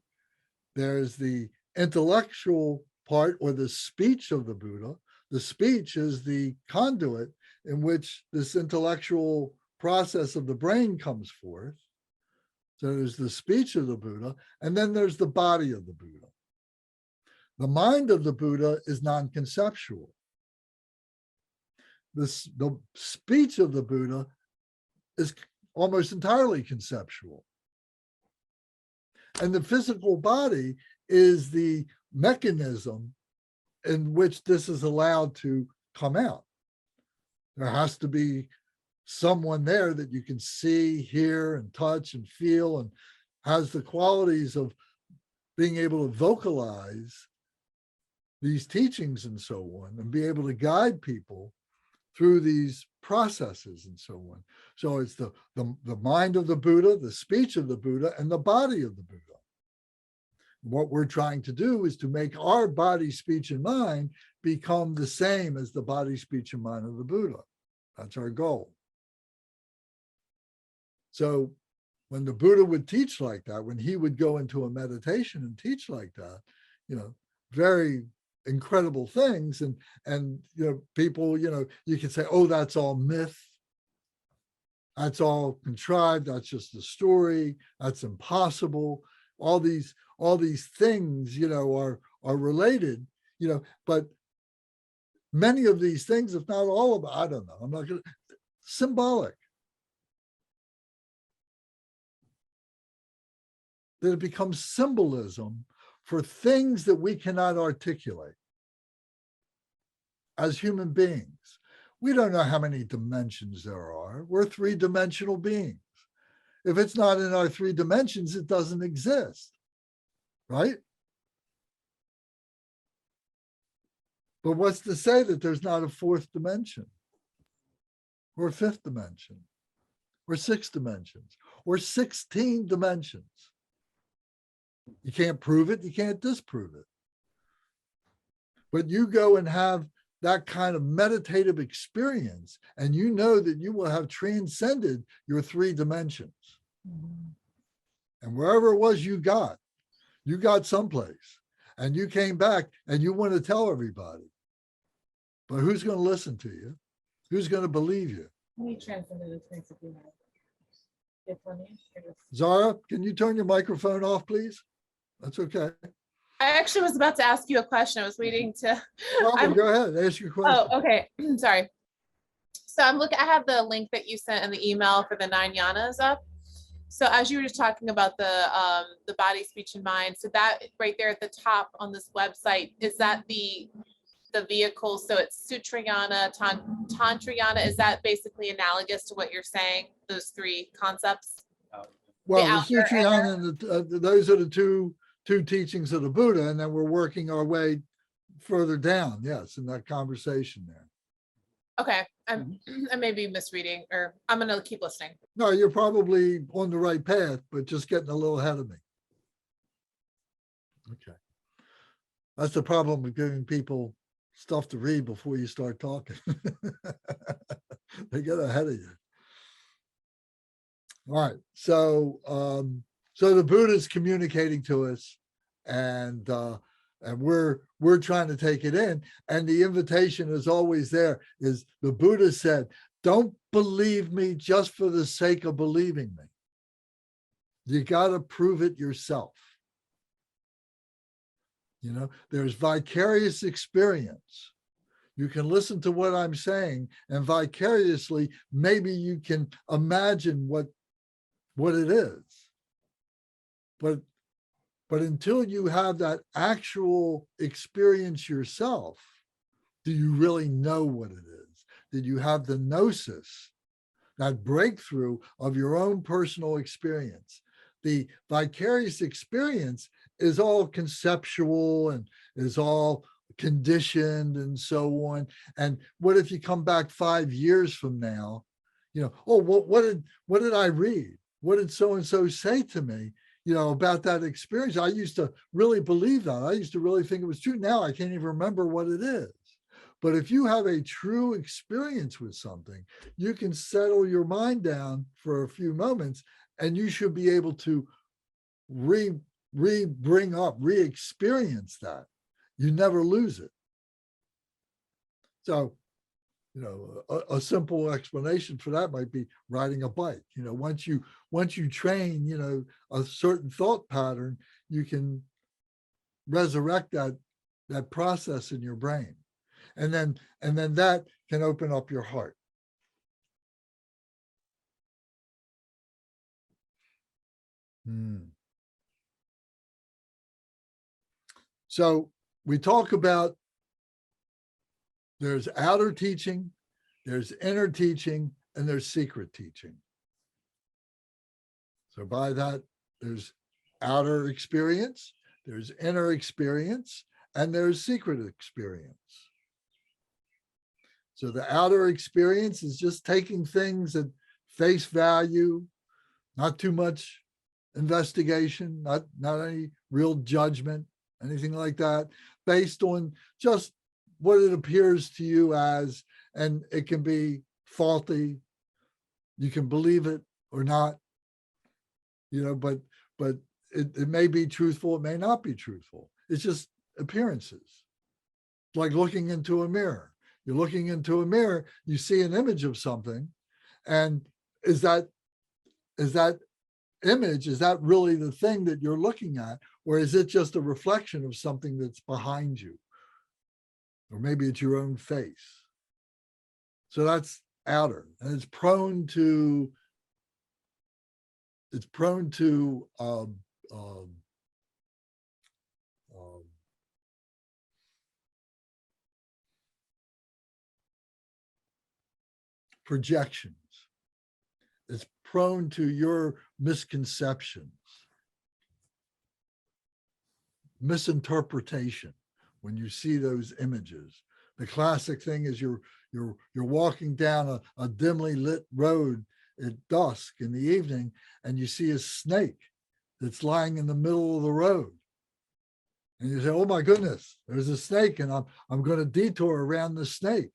There's the intellectual part, or the speech of the Buddha. The speech is the conduit in which this intellectual process of the brain comes forth. So there's the speech of the Buddha, and then there's the body of the Buddha. The mind of the Buddha is non-conceptual. The speech of the Buddha is almost entirely conceptual. And the physical body is the mechanism in which this is allowed to come out. There has to be someone there that you can see, hear, and touch and feel, and has the qualities of being able to vocalize these teachings and so on, and be able to guide people through these processes and so on. So it's the mind of the Buddha, the speech of the Buddha, and the body of the Buddha. What we're trying to do is to make our body, speech, and mind become the same as the body, speech, and mind of the Buddha. That's our goal. So when the Buddha would teach like that, when he would go into a meditation and teach like that, very incredible things. And people, you can say, oh, that's all myth. That's all contrived. That's just a story. That's impossible. All these things, are related, but many of these things, if not all of them, I don't know. I'm not going to, symbolic. That it becomes symbolism for things that we cannot articulate as human beings. We don't know how many dimensions there are. We're three-dimensional beings. If it's not in our three dimensions, it doesn't exist, right? But what's to say that there's not a fourth dimension or a fifth dimension or six dimensions or 16 dimensions? You can't prove it. You can't disprove it. But you go and have that kind of meditative experience, and you know that you will have transcended your three dimensions. And wherever it was you got someplace, and you came back and you want to tell everybody. But who's going to listen to you? Who's going to believe you? We transcended the things that we have. Zara, can you turn your microphone off, please? That's okay. I actually was about to ask you a question. I was waiting to. Go ahead, ask your question. Oh, okay. Sorry. So I'm looking, I have the link that you sent in the email for the 9 Janas up. So as you were just talking about the body, speech, and mind, so that right there at the top on this website, is that the vehicle? So it's Sutrayana, Tantrayana. Is that basically analogous to what you're saying, those three concepts? Well, the Sutrayana and those are the two teachings of the Buddha, and then we're working our way further down, yes, in that conversation there. Okay, I may be misreading, or I'm going to keep listening. No, you're probably on the right path, but just getting a little ahead of me. Okay. That's the problem with giving people stuff to read before you start talking. They get ahead of you. All right, so the Buddha is communicating to us, and we're trying to take it in, and the invitation is always there. Is the Buddha said, "Don't believe me just for the sake of believing me. You got to prove it yourself." There's vicarious experience. You can listen to what I'm saying, and vicariously, maybe you can imagine what it is. But until you have that actual experience yourself, do you really know what it is? Did you have the gnosis, that breakthrough of your own personal experience? The vicarious experience is all conceptual and is all conditioned and so on. And what if you come back 5 years from now, oh, what did I read? What did so-and-so say to me, about that experience? I used to really believe that. I used to really think it was true. Now I can't even remember what it is. But if you have a true experience with something, you can settle your mind down for a few moments, and you should be able to re-experience that. You never lose it. So, a simple explanation for that might be riding a bike. Once you train, a certain thought pattern, you can resurrect that process in your brain. And then that can open up your heart. So we talk about there's outer teaching, there's inner teaching, and there's secret teaching. So by that, there's outer experience, there's inner experience, and there's secret experience. So the outer experience is just taking things at face value, not too much investigation, not any real judgment, anything like that, based on just what it appears to you as, and it can be faulty. You can believe it or not. but it may be truthful, it may not be truthful. It's just appearances. Like looking into a mirror. You're looking into a mirror, you see an image of something, and is that image, is that really the thing that you're looking at, or is it just a reflection of something that's behind you? Or maybe it's your own face. So that's outer, and it's prone to projections. It's prone to your misconceptions, misinterpretation when you see those images. The classic thing is you're walking down a dimly lit road at dusk in the evening, and you see a snake that's lying in the middle of the road. And you say, oh my goodness, there's a snake, and I'm going to detour around the snake.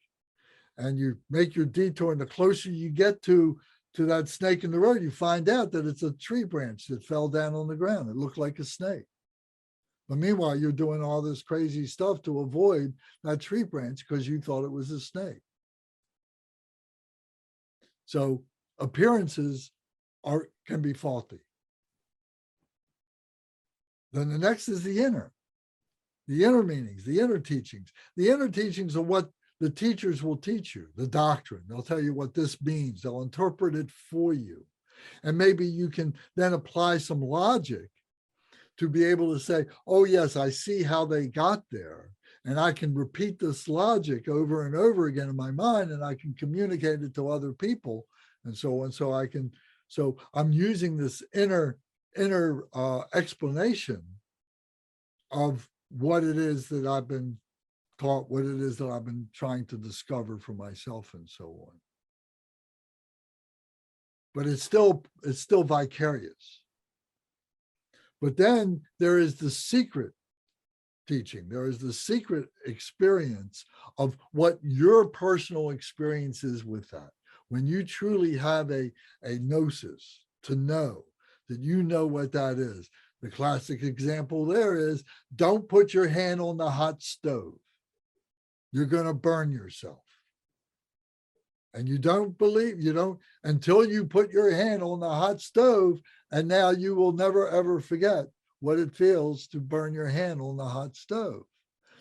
And you make your detour, and the closer you get to that snake in the road, you find out that it's a tree branch that fell down on the ground. It looked like a snake. But meanwhile, you're doing all this crazy stuff to avoid that tree branch because you thought it was a snake. So appearances can be faulty. Then the next is the inner meanings, the inner teachings. The inner teachings are what the teachers will teach you, the doctrine. They'll tell you what this means. They'll interpret it for you. And maybe you can then apply some logic to be able to say, oh yes, I see how they got there. And I can repeat this logic over and over again in my mind, and I can communicate it to other people and so on. So I'm using this inner explanation of what it is that I've been taught, what it is that I've been trying to discover for myself and so on. But it's still vicarious. But then there is the secret teaching. There is the secret experience of what your personal experience is with that. When you truly have a gnosis, to know that you know what that is. The classic example there is, don't put your hand on the hot stove. You're going to burn yourself. And you don't until you put your hand on the hot stove, and now you will never ever forget what it feels to burn your hand on the hot stove.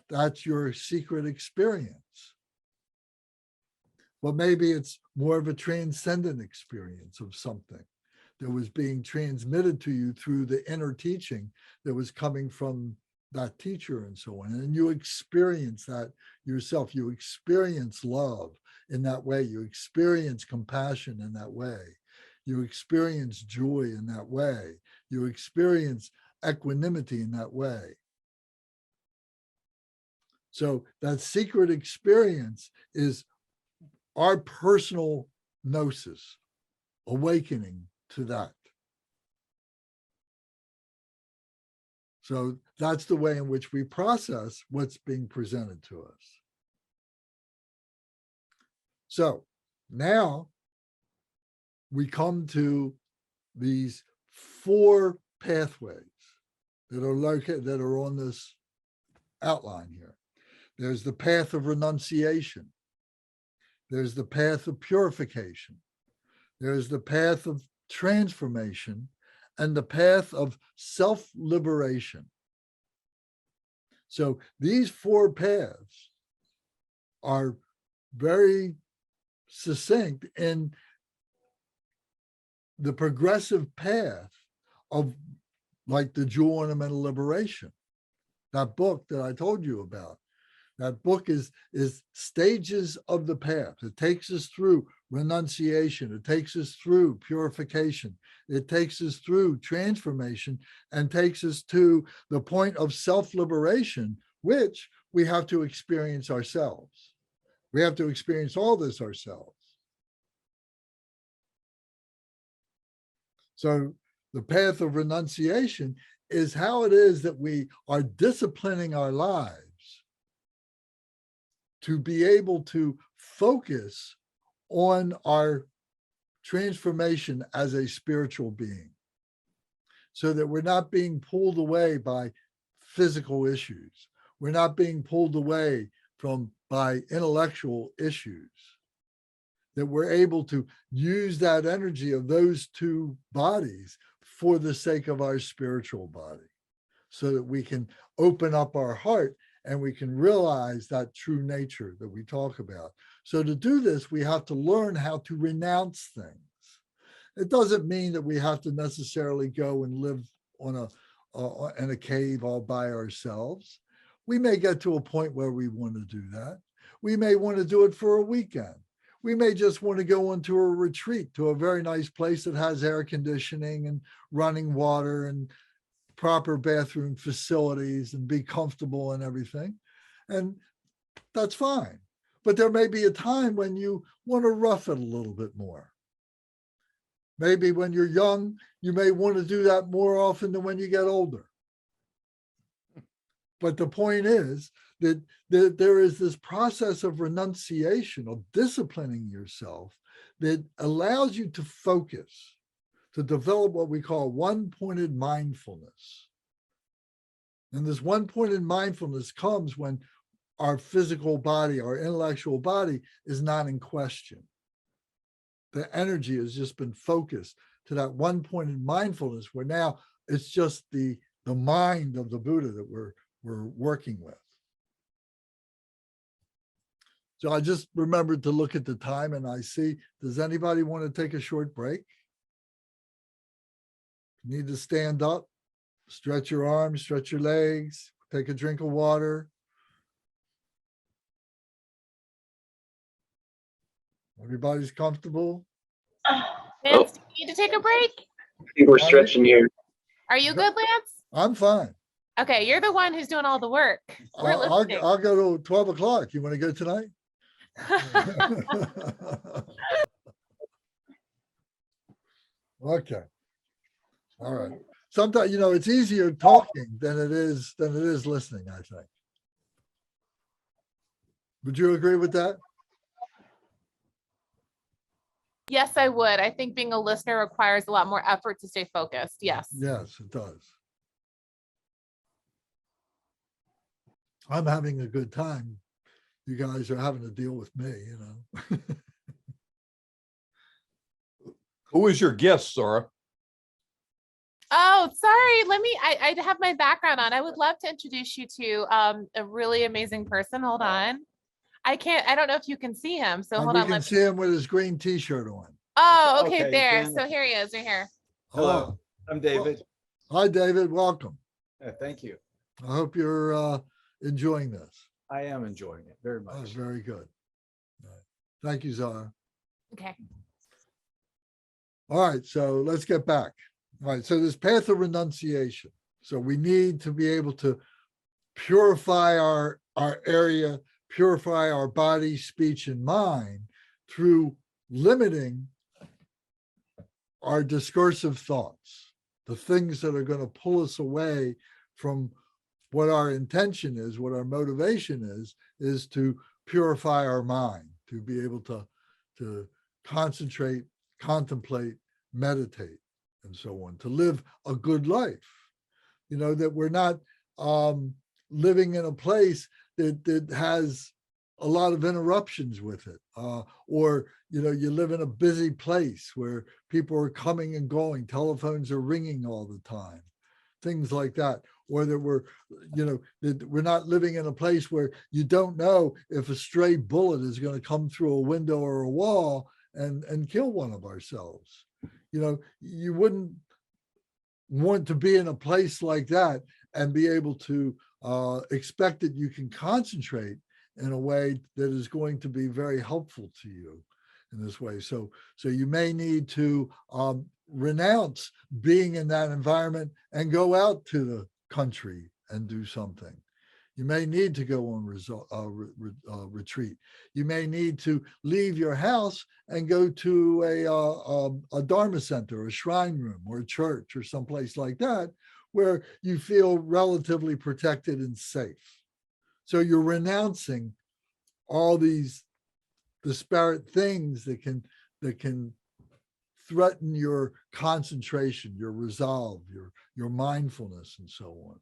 That's your secret experience. But maybe it's more of a transcendent experience of something that was being transmitted to you through the inner teaching that was coming from that teacher and so on. And you experience that yourself. You experience love in that way. You experience compassion in that way. You experience joy in that way. You experience equanimity in that way. So that secret experience is our personal gnosis, awakening to that. So that's the way in which we process what's being presented to us. So now we come to these 4 pathways that are located, that are on this outline here. There's the path of renunciation. There's the path of purification. There's the path of transformation, and the path of self-liberation. So these 4 paths are very succinct in the progressive path of, like, the Jewel Ornamental Liberation, that book that I told you about. That book is stages of the path. It takes us through renunciation. It takes us through purification. It takes us through transformation, and takes us to the point of self-liberation, which we have to experience ourselves. We have to experience all this ourselves. So the path of renunciation is how it is that we are disciplining our lives to be able to focus on our transformation as a spiritual being. so that we're not being pulled away by physical issues. We're not being pulled away by intellectual issues, that we're able to use that energy of those two bodies for the sake of our spiritual body, so that we can open up our heart and we can realize that true nature that we talk about. So to do this, we have to learn how to renounce things. It doesn't mean that we have to necessarily go and live in a cave all by ourselves. We may get to a point where we want to do that. We may want to do it for a weekend. We may just want to go into a retreat to a very nice place that has air conditioning and running water and proper bathroom facilities and be comfortable and everything. And that's fine. But there may be a time when you want to rough it a little bit more. Maybe when you're young, you may want to do that more often than when you get older. But the point is that there is this process of renunciation, of disciplining yourself, that allows you to focus, to develop what we call one-pointed mindfulness. And this one-pointed mindfulness comes when our physical body, our intellectual body is not in question. The energy has just been focused to that one-pointed mindfulness, where now it's just the mind of the Buddha that we're working with. So I just remembered to look at the time, and I see, does anybody want to take a short break? You need to stand up, stretch your arms, stretch your legs, take a drink of water. Everybody's comfortable? Lance, do you need to take a break? I think we're stretching here. Are you good, Lance? I'm fine. Okay, you're the one who's doing all the work. We're listening. I'll go to 12 o'clock. You want to go tonight? Okay. All right. Sometimes, it's easier talking than it is listening, I think. Would you agree with that? Yes, I would. I think being a listener requires a lot more effort to stay focused. Yes. Yes, it does. I'm having a good time. You guys are having to deal with me, Who is your guest, Sora? Oh, sorry. I have my background on. I would love to introduce you to a really amazing person. Hold on. I don't know if you can see him. So hold we on. can see him with his green t-shirt on. Oh, okay, Okay, there. then. So here he is, right here. Hello, I'm David. Hi, David. Welcome. Thank you. I hope you're enjoying this. I am enjoying it very Oh, much. very good. All right. Thank you, Zara. Okay. All right, so let's get back. All right, so this path of renunciation. So we need to be able to purify our area, purify our body, speech, and mind through limiting our discursive thoughts, the things that are going to pull us away from what our intention is, what our motivation is to purify our mind, to be able to concentrate, contemplate, meditate, and so on, to live a good life. That we're not living in a place that has a lot of interruptions with it, or you live in a busy place where people are coming and going, telephones are ringing all the time, things like that. Or that we're not living in a place where you don't know if a stray bullet is going to come through a window or a wall and kill one of ourselves. You wouldn't want to be in a place like that and be able to expect that you can concentrate in a way that is going to be very helpful to you in this way. So you may need to renounce being in that environment and go out to the country and do something. You may need to go on retreat. You may need to leave your house and go to a Dharma center, a shrine room, or a church, or someplace like that, where you feel relatively protected and safe. So you're renouncing all these disparate things that can threaten your concentration, your resolve, your mindfulness, and so on.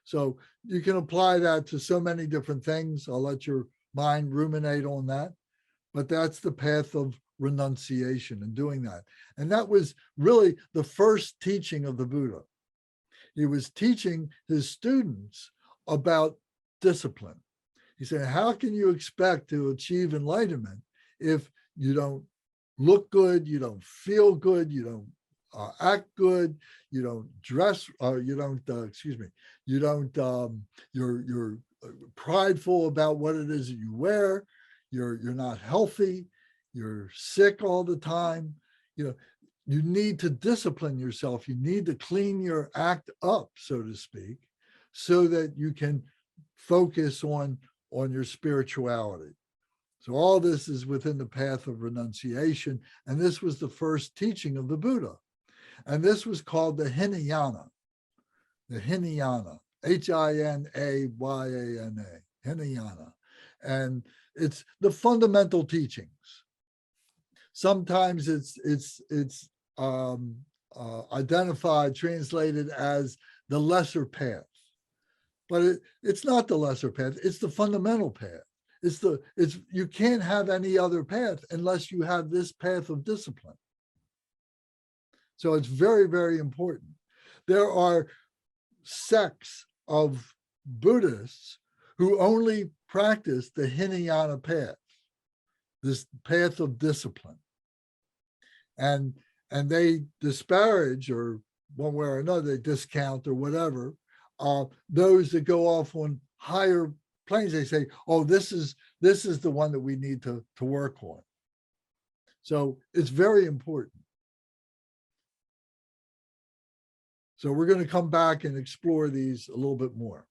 So you can apply that to so many different things. I'll let your mind ruminate on that. But that's the path of renunciation and doing that. And that was really the first teaching of the Buddha. He was teaching his students about discipline. He said, how can you expect to achieve enlightenment if you don't look good, you don't feel good, you don't act good, you don't dress, you're prideful about what it is that you wear, you're not healthy, you're sick all the time. You need to discipline yourself. You need to clean your act up, so to speak, so that you can focus on your spirituality. So all this is within the path of renunciation. And this was the first teaching of the Buddha. And this was called the Hinayana. The Hinayana, Hinayana, Hinayana. And it's the fundamental teachings. Sometimes it's identified, translated as the lesser path. But it's not the lesser path, it's the fundamental path. You can't have any other path unless you have this path of discipline. So it's very, very important. There are sects of Buddhists who only practice the Hinayana path, this path of discipline. And they disparage, or one way or another, they discount or whatever, those that go off on higher planes. They say, oh, this is the one that we need to work on. So it's very important. So we're going to come back and explore these a little bit more.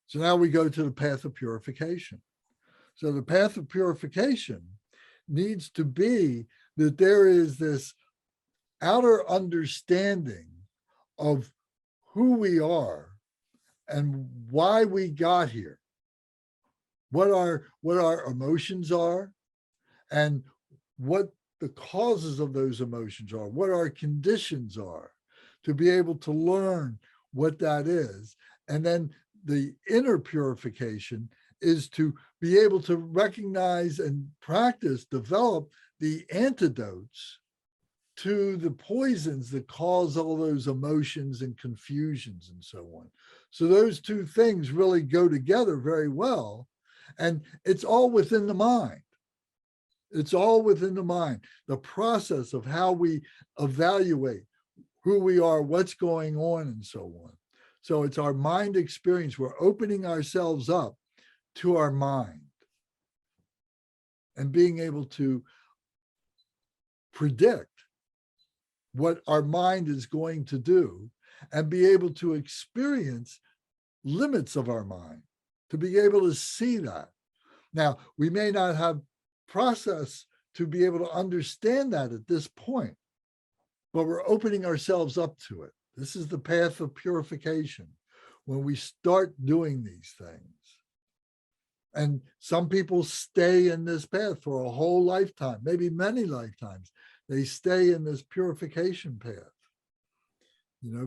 So now we go to the path of purification. So the path of purification needs to be that there is this outer understanding of who we are and why we got here, what our emotions are, and what the causes of those emotions are, what our conditions are, to be able to learn what that is. And then the inner purification is to be able to recognize and practice, develop the antidotes to the poisons that cause all those emotions and confusions and so on. So those two things really go together very well. And it's all within the mind. It's all within the mind. The process of how we evaluate who we are, what's going on, and so on. So it's our mind experience. We're opening ourselves up to our mind and being able to predict what our mind is going to do and be able to experience limits of our mind, to be able to see that. Now, we may not have process to be able to understand that at this point, but we're opening ourselves up to it. This is the path of purification when we start doing these things. And some people stay in this path for a whole lifetime, maybe many lifetimes. They stay in this purification path,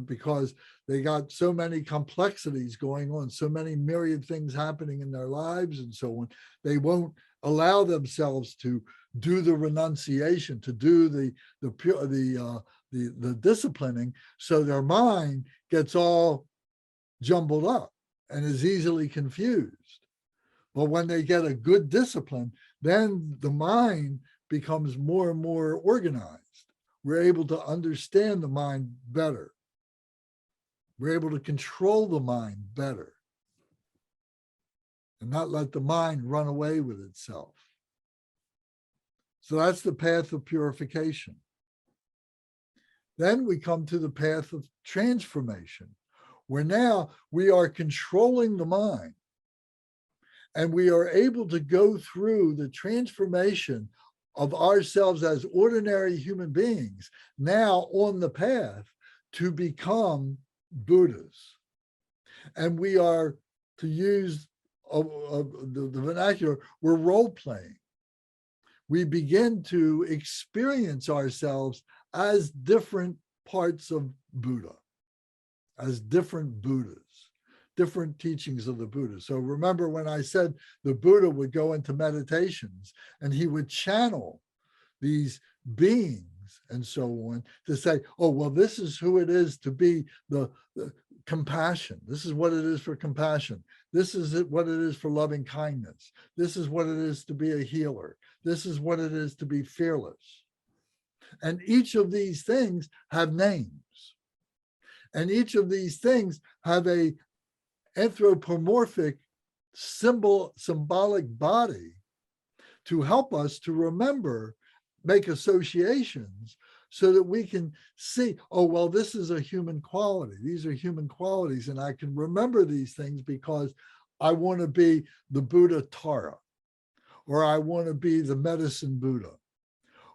because they got so many complexities going on, so many myriad things happening in their lives and so on. They won't allow themselves to do the renunciation, to do the disciplining, so their mind gets all jumbled up and is easily confused. But when they get a good discipline, then the mind becomes more and more organized. We're able to understand the mind better. We're able to control the mind better and not let the mind run away with itself. So that's the path of purification. Then we come to the path of transformation, where now we are controlling the mind and we are able to go through the transformation of ourselves as ordinary human beings, now on the path to become Buddhas. And we are, to use the vernacular, we're role playing. we begin to experience ourselves as different parts of Buddha, as different Buddhas, different teachings of the Buddha. So remember when I said the Buddha would go into meditations and he would channel these beings and so on to say, oh, well, this is who it is to be the compassion. This is what it is for compassion. This is what it is for loving kindness. This is what it is to be a healer. This is what it is to be fearless. And each of these things have names. And each of these things have a anthropomorphic symbolic body to help us to remember, make associations so that we can see, oh, well, this is a human quality. These are human qualities. And I can remember these things because I want to be the Buddha Tara, or I want to be the medicine Buddha,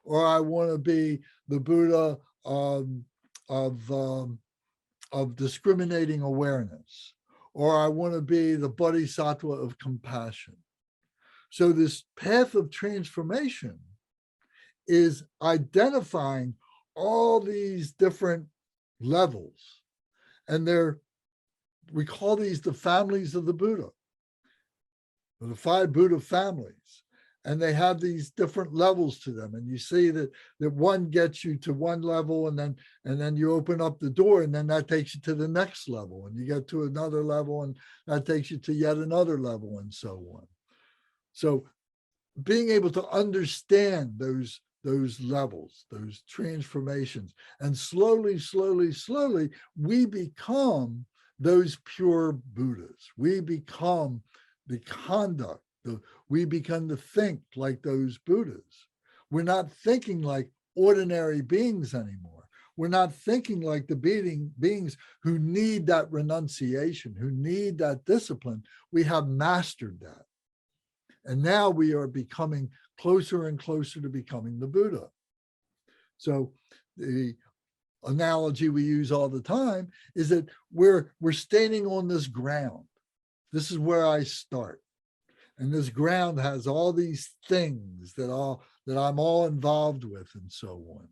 or I want to be the Buddha of discriminating awareness, or I want to be the Bodhisattva of compassion. So this path of transformation is identifying all these different levels. And we call these the families of the Buddha, the 5 Buddha families. And they have these different levels to them. And you see that one gets you to one level, and then you open up the door, and then that takes you to the next level. And you get to another level, and that takes you to yet another level, and so on. So being able to understand those levels, those transformations, and slowly, slowly, slowly, we become those pure Buddhas. We become the conduct. We begin to think like those Buddhas. We're not thinking like ordinary beings anymore. We're not thinking like the beings who need that renunciation, who need that discipline. We have mastered that. And now we are becoming closer and closer to becoming the Buddha. So the analogy we use all the time is that we're standing on this ground. This is where I start. And this ground has all these things that I'm all involved with and so on.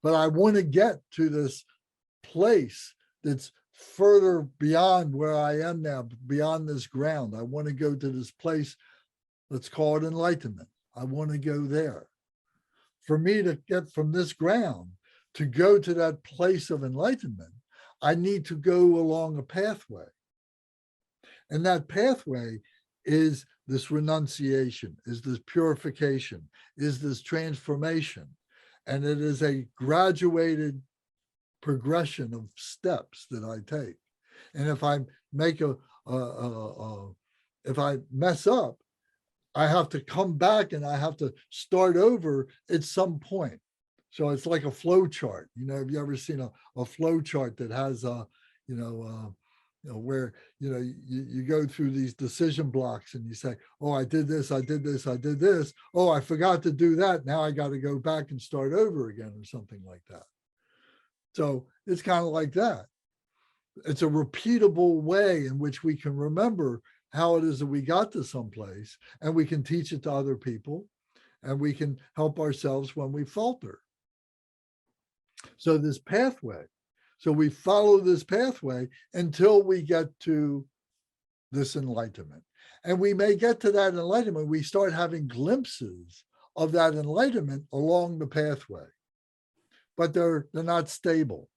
But I want to get to this place that's further beyond where I am now, beyond this ground. I want to go to this place, let's call it enlightenment. I want to go there. For me to get from this ground to go to that place of enlightenment, I need to go along a pathway. And that pathway is this renunciation, is this purification, is this transformation. And it is a graduated progression of steps that I take. And if I make if I mess up, I have to come back and I have to start over at some point. So it's like a flow chart. Have you ever seen a flow chart that has where you go through these decision blocks and you say, oh, I did this, I did this, I did this. Oh, I forgot to do that. Now I got to go back and start over again, or something like that. So it's kind of like that. It's a repeatable way in which we can remember how it is that we got to someplace, and we can teach it to other people, and we can help ourselves when we falter. So this pathway. So we follow this pathway until we get to this enlightenment. And we may get to that enlightenment. We start having glimpses of that enlightenment along the pathway, but they're not stable.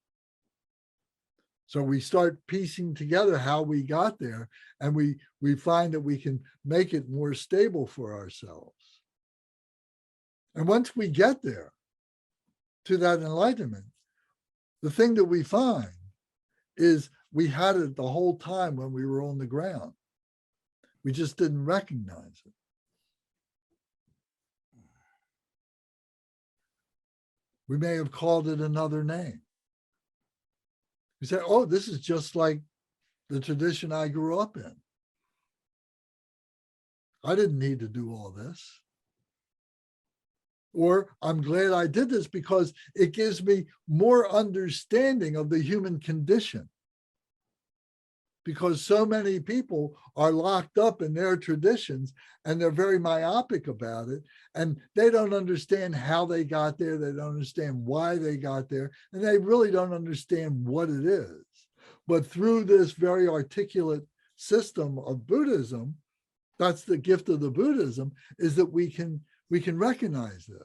So we start piecing together how we got there, and we find that we can make it more stable for ourselves. And once we get there to that enlightenment, the thing that we find is we had it the whole time when we were on the ground. We just didn't recognize it. We may have called it another name. We say, oh, this is just like the tradition I grew up in. I didn't need to do all this. Or I'm glad I did this because it gives me more understanding of the human condition. because so many people are locked up in their traditions and they're very myopic about it. And they don't understand how they got there. They don't understand why they got there. And they really don't understand what it is. But through this very articulate system of Buddhism, that's the gift of the Buddhism, is that we can recognize this.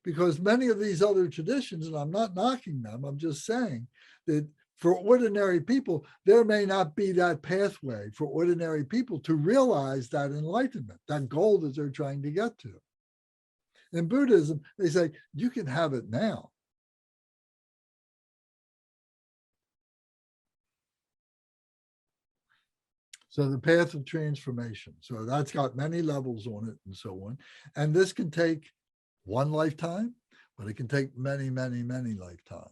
Because many of these other traditions, and I'm not knocking them, I'm just saying that for ordinary people, there may not be that pathway for ordinary people to realize that enlightenment, that goal that they're trying to get to. In Buddhism, they say, you can have it now. So the path of transformation. So that's got many levels on it and so on. And this can take one lifetime, but it can take many, many, many lifetimes.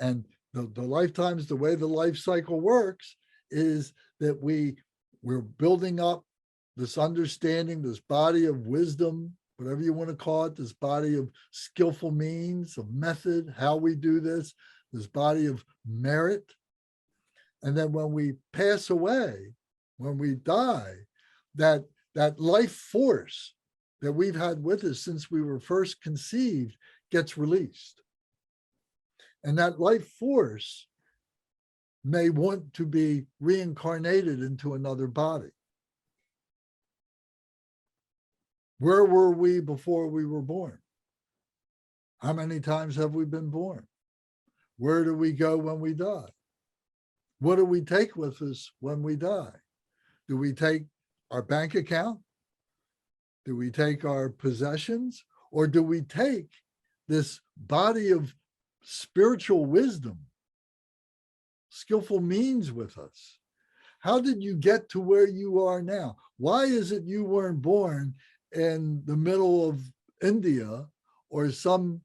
And the lifetimes, the way the life cycle works is that we're building up this understanding, this body of wisdom, whatever you want to call it, this body of skillful means, of method, how we do this body of merit. And then when we pass away, when we die, that life force that we've had with us since we were first conceived gets released. And that life force may want to be reincarnated into another body. Where were we before we were born? How many times have we been born? Where do we go when we die? What do we take with us when we die? Do we take our bank account? Do we take our possessions? Or do we take this body of spiritual wisdom, skillful means with us? How did you get to where you are now? Why is it you weren't born in the middle of India or some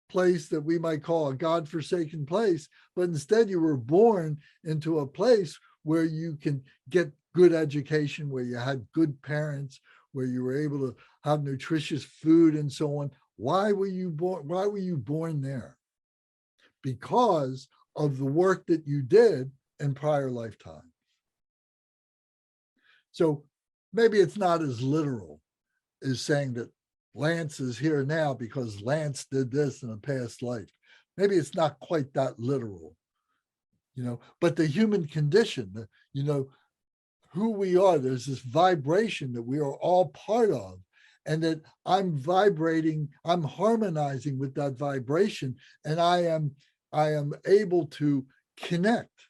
place that we might call a God-forsaken place, but instead you were born into a place where you can get good education, where you had good parents, where you were able to have nutritious food and so on? Why were you born? Why were you born there? Because of the work that you did in prior lifetimes. So maybe it's not as literal as saying that Lance is here now because Lance did this in a past life. Maybe it's not quite that literal, but the human condition, who we are, there's this vibration that we are all part of, and that I'm vibrating, I'm harmonizing with that vibration, and I am able to connect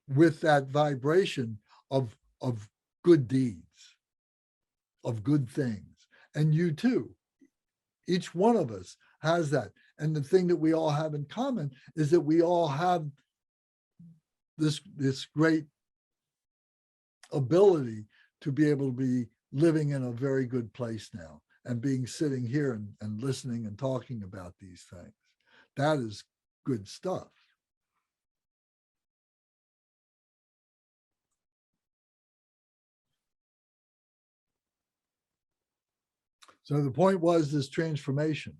with that vibration of good deeds, of good things. And you too, each one of us has that. And the thing that we all have in common is that we all have this great ability to be able to be living in a very good place now and sitting here and listening and talking about these things. That is good stuff. So the point was this transformation,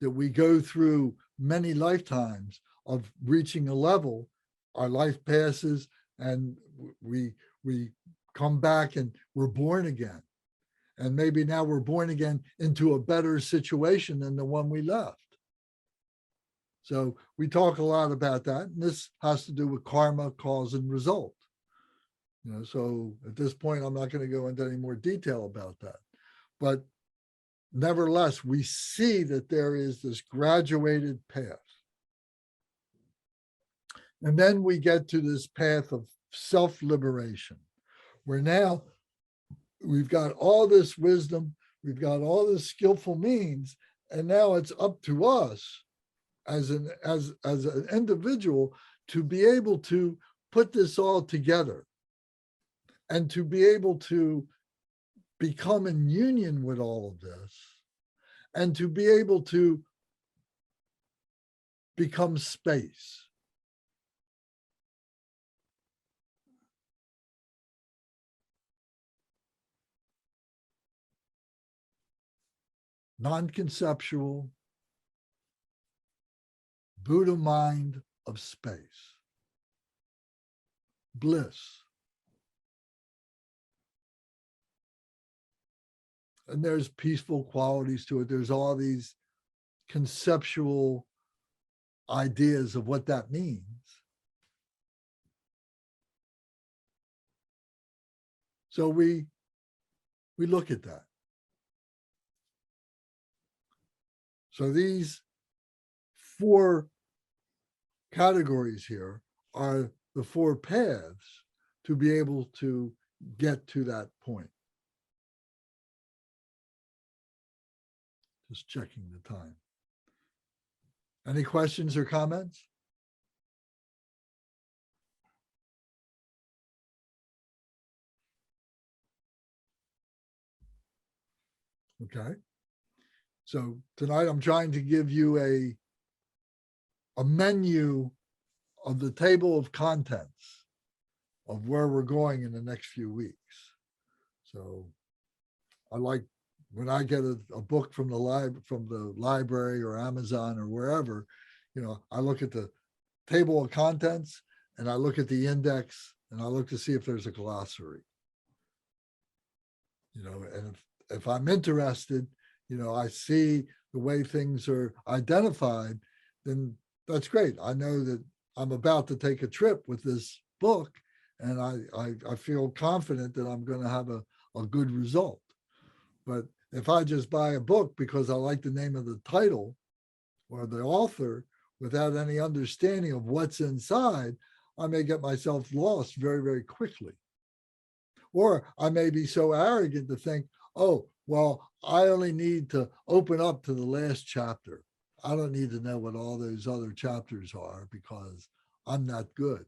that we go through many lifetimes of reaching a level, our life passes and we come back and we're born again. And maybe now we're born again into a better situation than the one we left. So we talk a lot about that. And this has to do with karma, cause and result. So at this point, I'm not going to go into any more detail about that. But nevertheless, we see that there is this graduated path. And then we get to this path of self-liberation, where now we've got all this wisdom, we've got all this skillful means, and now it's up to us as an individual to be able to put this all together and to be able to become in union with all of this and to be able to become space. Non-conceptual, Buddha mind of space. bliss. And there's peaceful qualities to it. There's all these conceptual ideas of what that means. So we look at that. So these 4 categories here are the 4 paths to be able to get to that point. Just checking the time. Any questions or comments? Okay. So tonight I'm trying to give you a menu of the table of contents of where we're going in the next few weeks. So I like when I get a book from the library or Amazon or wherever, I look at the table of contents and I look at the index and I look to see if there's a glossary. And if I'm interested, I see the way things are identified, then that's great. I know that I'm about to take a trip with this book and I feel confident that I'm going to have a good result. But if I just buy a book because I like the name of the title or the author without any understanding of what's inside, I may get myself lost very, very quickly. Or I may be so arrogant to think, oh, well, I only need to open up to the last chapter. I don't need to know what all those other chapters are because I'm not good.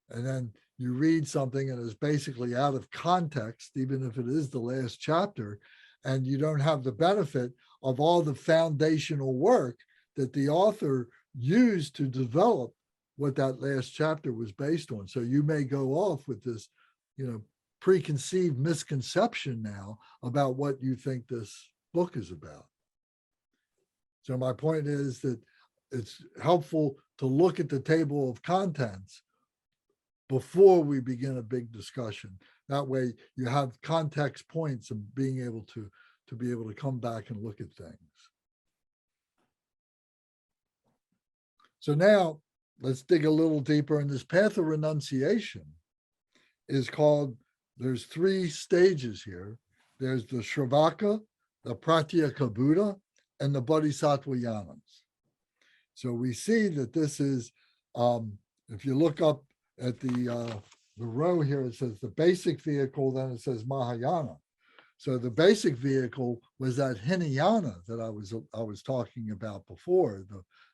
And then you read something and it's basically out of context, even if it is the last chapter, and you don't have the benefit of all the foundational work that the author used to develop what that last chapter was based on. So you may go off with this, preconceived misconception now about what you think this book is about. So my point is that it's helpful to look at the table of contents before we begin a big discussion. That way you have context points and being able to be able to come back and look at things. So now let's dig a little deeper. In this path of renunciation is called, there's 3 stages here. There's the Shravaka, the Pratyeka Buddha, and the Bodhisattva Yanas. So we see that this is, if you look up at the row here, it says the basic vehicle, then it says Mahayana. So the basic vehicle was that Hinayana that I was talking about before,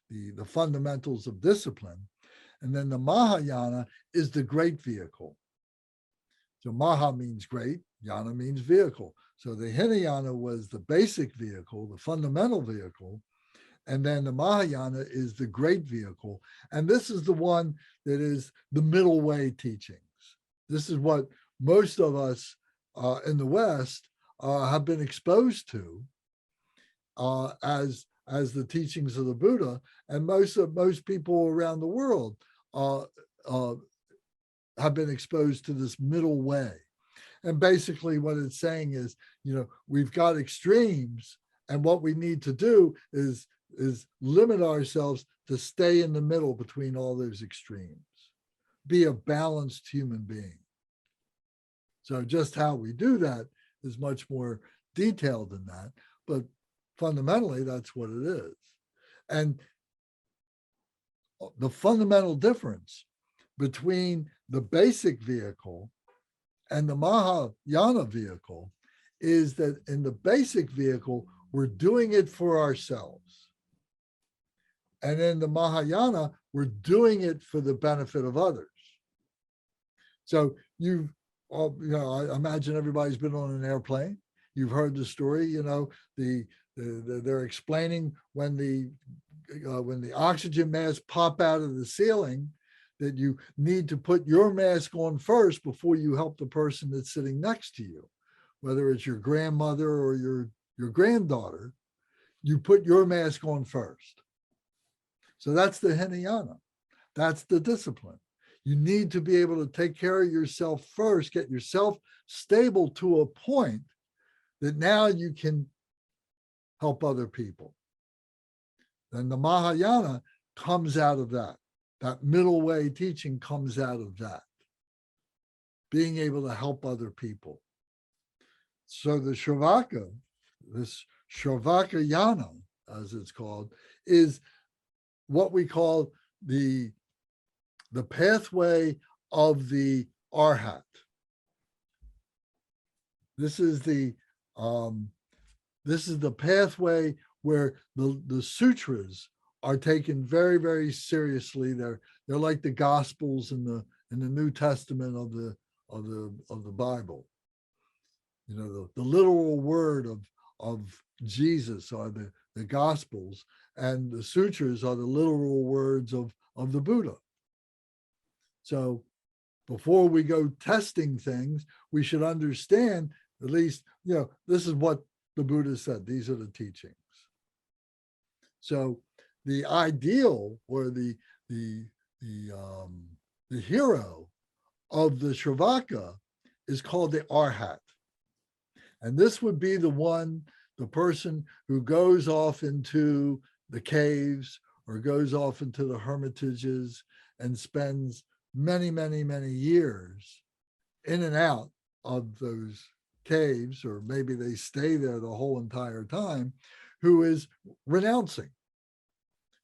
the fundamentals of discipline. And then the Mahayana is the great vehicle. So Maha means great, Yana means vehicle. So the Hinayana was the basic vehicle, the fundamental vehicle. And then the Mahayana is the great vehicle. And this is the one that is the middle way teachings. This is what most of us in the West have been exposed to as the teachings of the Buddha. And most people around the world have been exposed to this middle way. And basically what it's saying is, we've got extremes, and what we need to do is limit ourselves to stay in the middle between all those extremes. Be a balanced human being. So just how we do that is much more detailed than that, but fundamentally that's what it is. And the fundamental difference between the basic vehicle and the Mahayana vehicle is that in the basic vehicle, we're doing it for ourselves. And in the Mahayana, we're doing it for the benefit of others. So I imagine everybody's been on an airplane. You've heard the story, they're explaining when the oxygen masks pop out of the ceiling, that you need to put your mask on first before you help the person that's sitting next to you, whether it's your grandmother or your granddaughter. You put your mask on first. So that's the Hinayana. That's the discipline. You need to be able to take care of yourself first, get yourself stable to a point that now you can help other people. And the Mahayana comes out of that. That middle way teaching comes out of that. Being able to help other people. So the Shravaka, this Shravakayana, as it's called, is what we call the pathway of the Arhat. This is the pathway where the sutras are taken very, very seriously. They're like the Gospels in the New Testament of the Bible. You know, the literal word of Jesus are the Gospels, and the sutras are the literal words of the Buddha. So before we go testing things, we should understand, at least, you know, this is what the Buddha said. These are the teachings. So the ideal, or the hero of the Shravaka is called the Arhat. And this would be the person who goes off into the caves or goes off into the hermitages and spends many, many, many years in and out of those caves, or maybe they stay there the whole entire time, who is renouncing,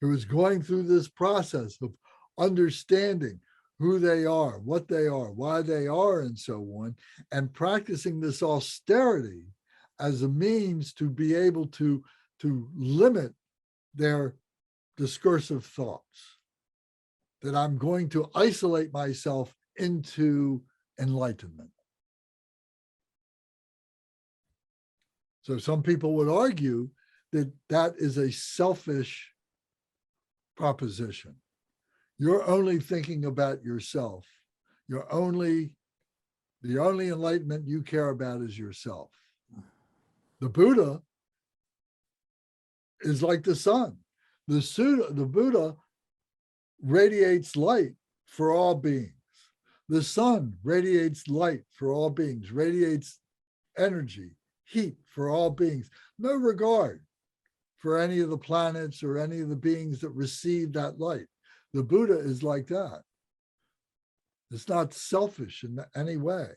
who is going through this process of understanding who they are, what they are, why they are, and so on, and practicing this austerity as a means to be able to limit their discursive thoughts, that I'm going to isolate myself into enlightenment. So some people would argue that that is a selfish proposition. You're only thinking about yourself. The only enlightenment you care about is yourself. The Buddha is like the sun. The Buddha radiates light for all beings. The sun radiates light for all beings, radiates energy, heat for all beings. No regard for any of the planets or any of the beings that receive that light. The Buddha is like that. It's not selfish in any way.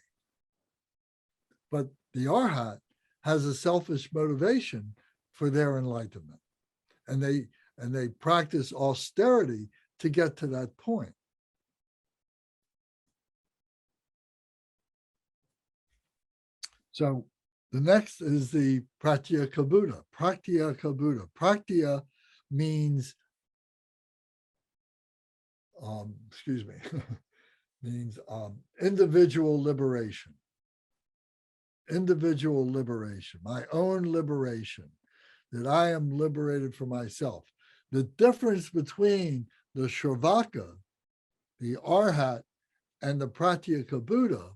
But the Arhat has a selfish motivation for their enlightenment. And they practice austerity to get to that point. So the next is the Pratyeka Buddha. Pratyeka Buddha. Pratya means, means individual liberation. Individual liberation, my own liberation, that I am liberated for myself. The difference between the Shravaka, the Arhat, and the Pratyeka Buddha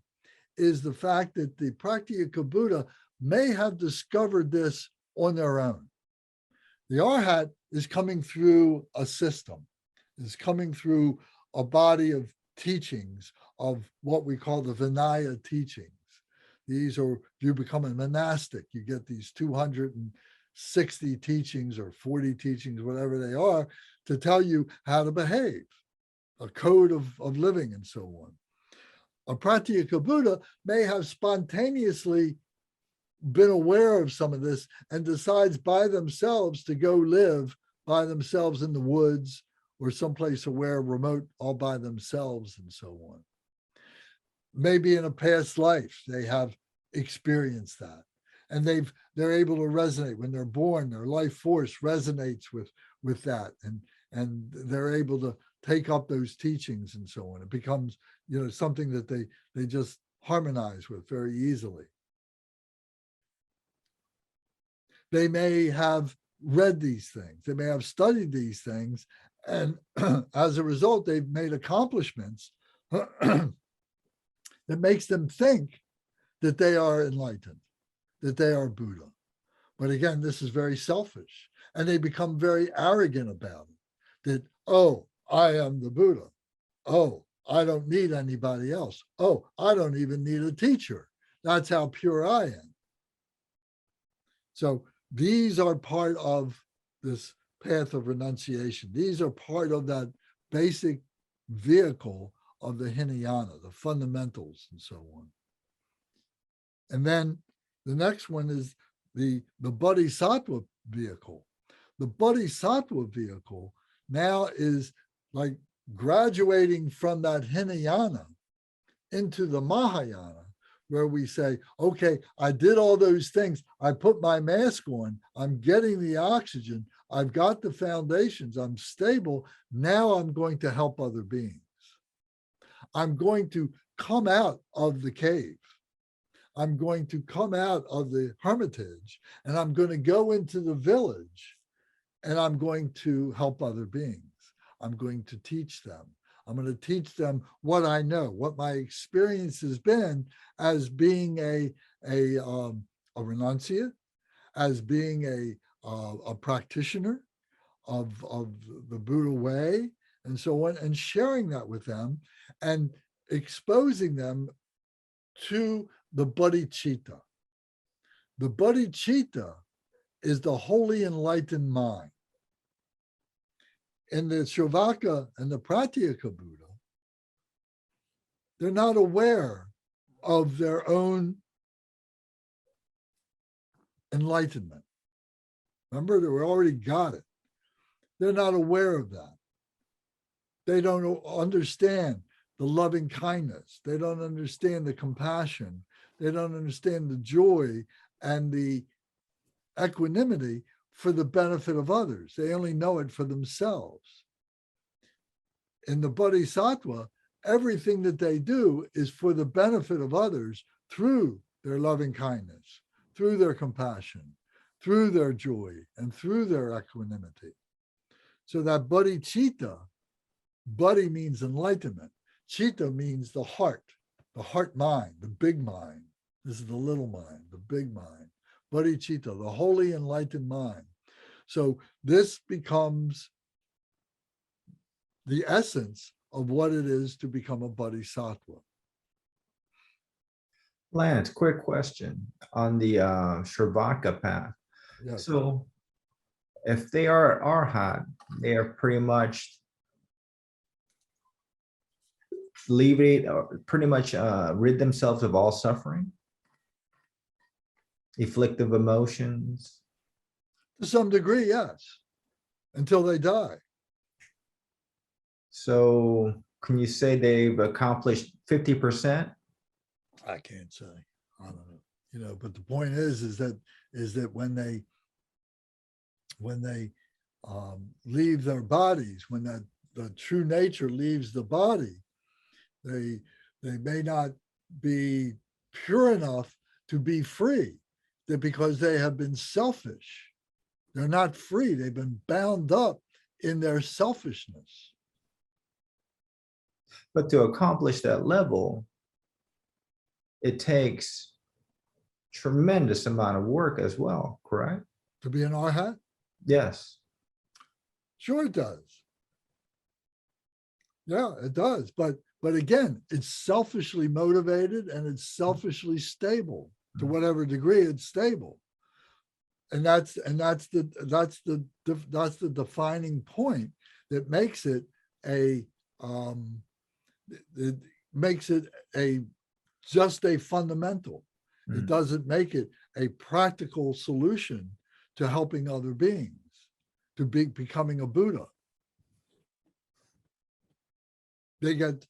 is the fact that the Pratyeka Buddha may have discovered this on their own. The Arhat is coming through a system, is coming through a body of teachings of what we call the Vinaya teachings. These are, you become a monastic, you get these 260 teachings or 40 teachings, whatever they are, to tell you how to behave, a code of living and so on. A Pratyeka Buddha may have spontaneously been aware of some of this and decides by themselves to go live by themselves in the woods or someplace aware, remote, all by themselves and so on. Maybe in a past life, they have experienced that. And they're able to resonate when they're born, their life force resonates with that. And they're able to take up those teachings and so on. It becomes, something that they just harmonize with very easily. They may have read these things. They may have studied these things. And as a result, they've made accomplishments that makes them think that they are enlightened, that they are Buddha. But again, this is very selfish. And they become very arrogant about it. That, oh, I am the Buddha. Oh, I don't need anybody else. Oh, I don't even need a teacher. That's how pure I am. So these are part of this path of renunciation. These are part of that basic vehicle of the Hinayana, the fundamentals and so on. And then the next one is the Bodhisattva vehicle. The Bodhisattva vehicle now is like graduating from that Hinayana into the Mahayana, where we say, okay, I did all those things. I put my mask on. I'm getting the oxygen. I've got the foundations. I'm stable. Now I'm going to help other beings. I'm going to come out of the cave. I'm going to come out of the hermitage, and I'm going to go into the village, and I'm going to help other beings. I'm going to teach them. I'm going to teach them what I know, what my experience has been as being a renunciate, as being a practitioner of the Buddha way, and so on, and sharing that with them and exposing them to the bodhicitta. The bodhicitta is the wholly enlightened mind. In the Sravaka and the Pratyeka Buddha, they're not aware of their own enlightenment. Remember, they already got it. They're not aware of that. They don't understand the loving kindness. They don't understand the compassion. They don't understand the joy and the equanimity for the benefit of others. They only know it for themselves. In the Bodhisattva, everything that they do is for the benefit of others through their loving kindness, through their compassion, through their joy, and through their equanimity. So that bodhicitta, bodhi means enlightenment. Citta means the heart mind, the big mind. This is the little mind, the big mind. Bodhicitta, the wholly enlightened mind. So this becomes the essence of what it is to become a bodhisattva. Lance, quick question on the Sravaka path. Yes. So if they are arhat, they are pretty much alleviate or pretty much rid themselves of all suffering, afflictive emotions. To some degree, yes, until they die. So can you say they've accomplished 50%? I can't say. I don't know. But the point is that when they leave their bodies, when the true nature leaves the body, they may not be pure enough to be free, that because they have been selfish. They're not free. They've been bound up in their selfishness. But to accomplish that level, it takes tremendous amount of work as well, correct? To be an arhat? Yes. Sure it does. Yeah, it does. But again, it's selfishly motivated and it's selfishly stable. To whatever degree it's stable. And that's the defining point that makes it just a fundamental. It doesn't make it a practical solution to helping other beings, to becoming a Buddha. They get,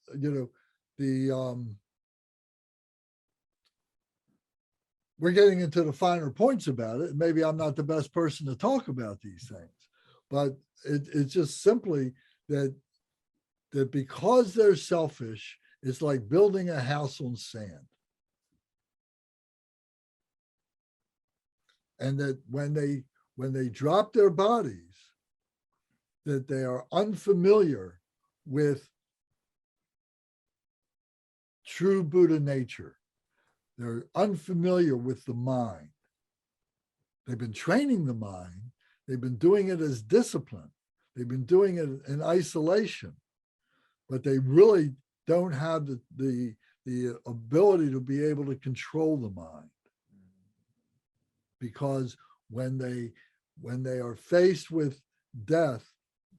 we're getting into the finer points about it. Maybe I'm not the best person to talk about these things, but it's just simply that because they're selfish, it's like building a house on sand. And that when they drop their bodies, that they are unfamiliar with true Buddha nature. They're unfamiliar with the mind. They've been training the mind. They've been doing it as discipline. They've been doing it in isolation, but they really don't have the ability to be able to control the mind, because when they are faced with death,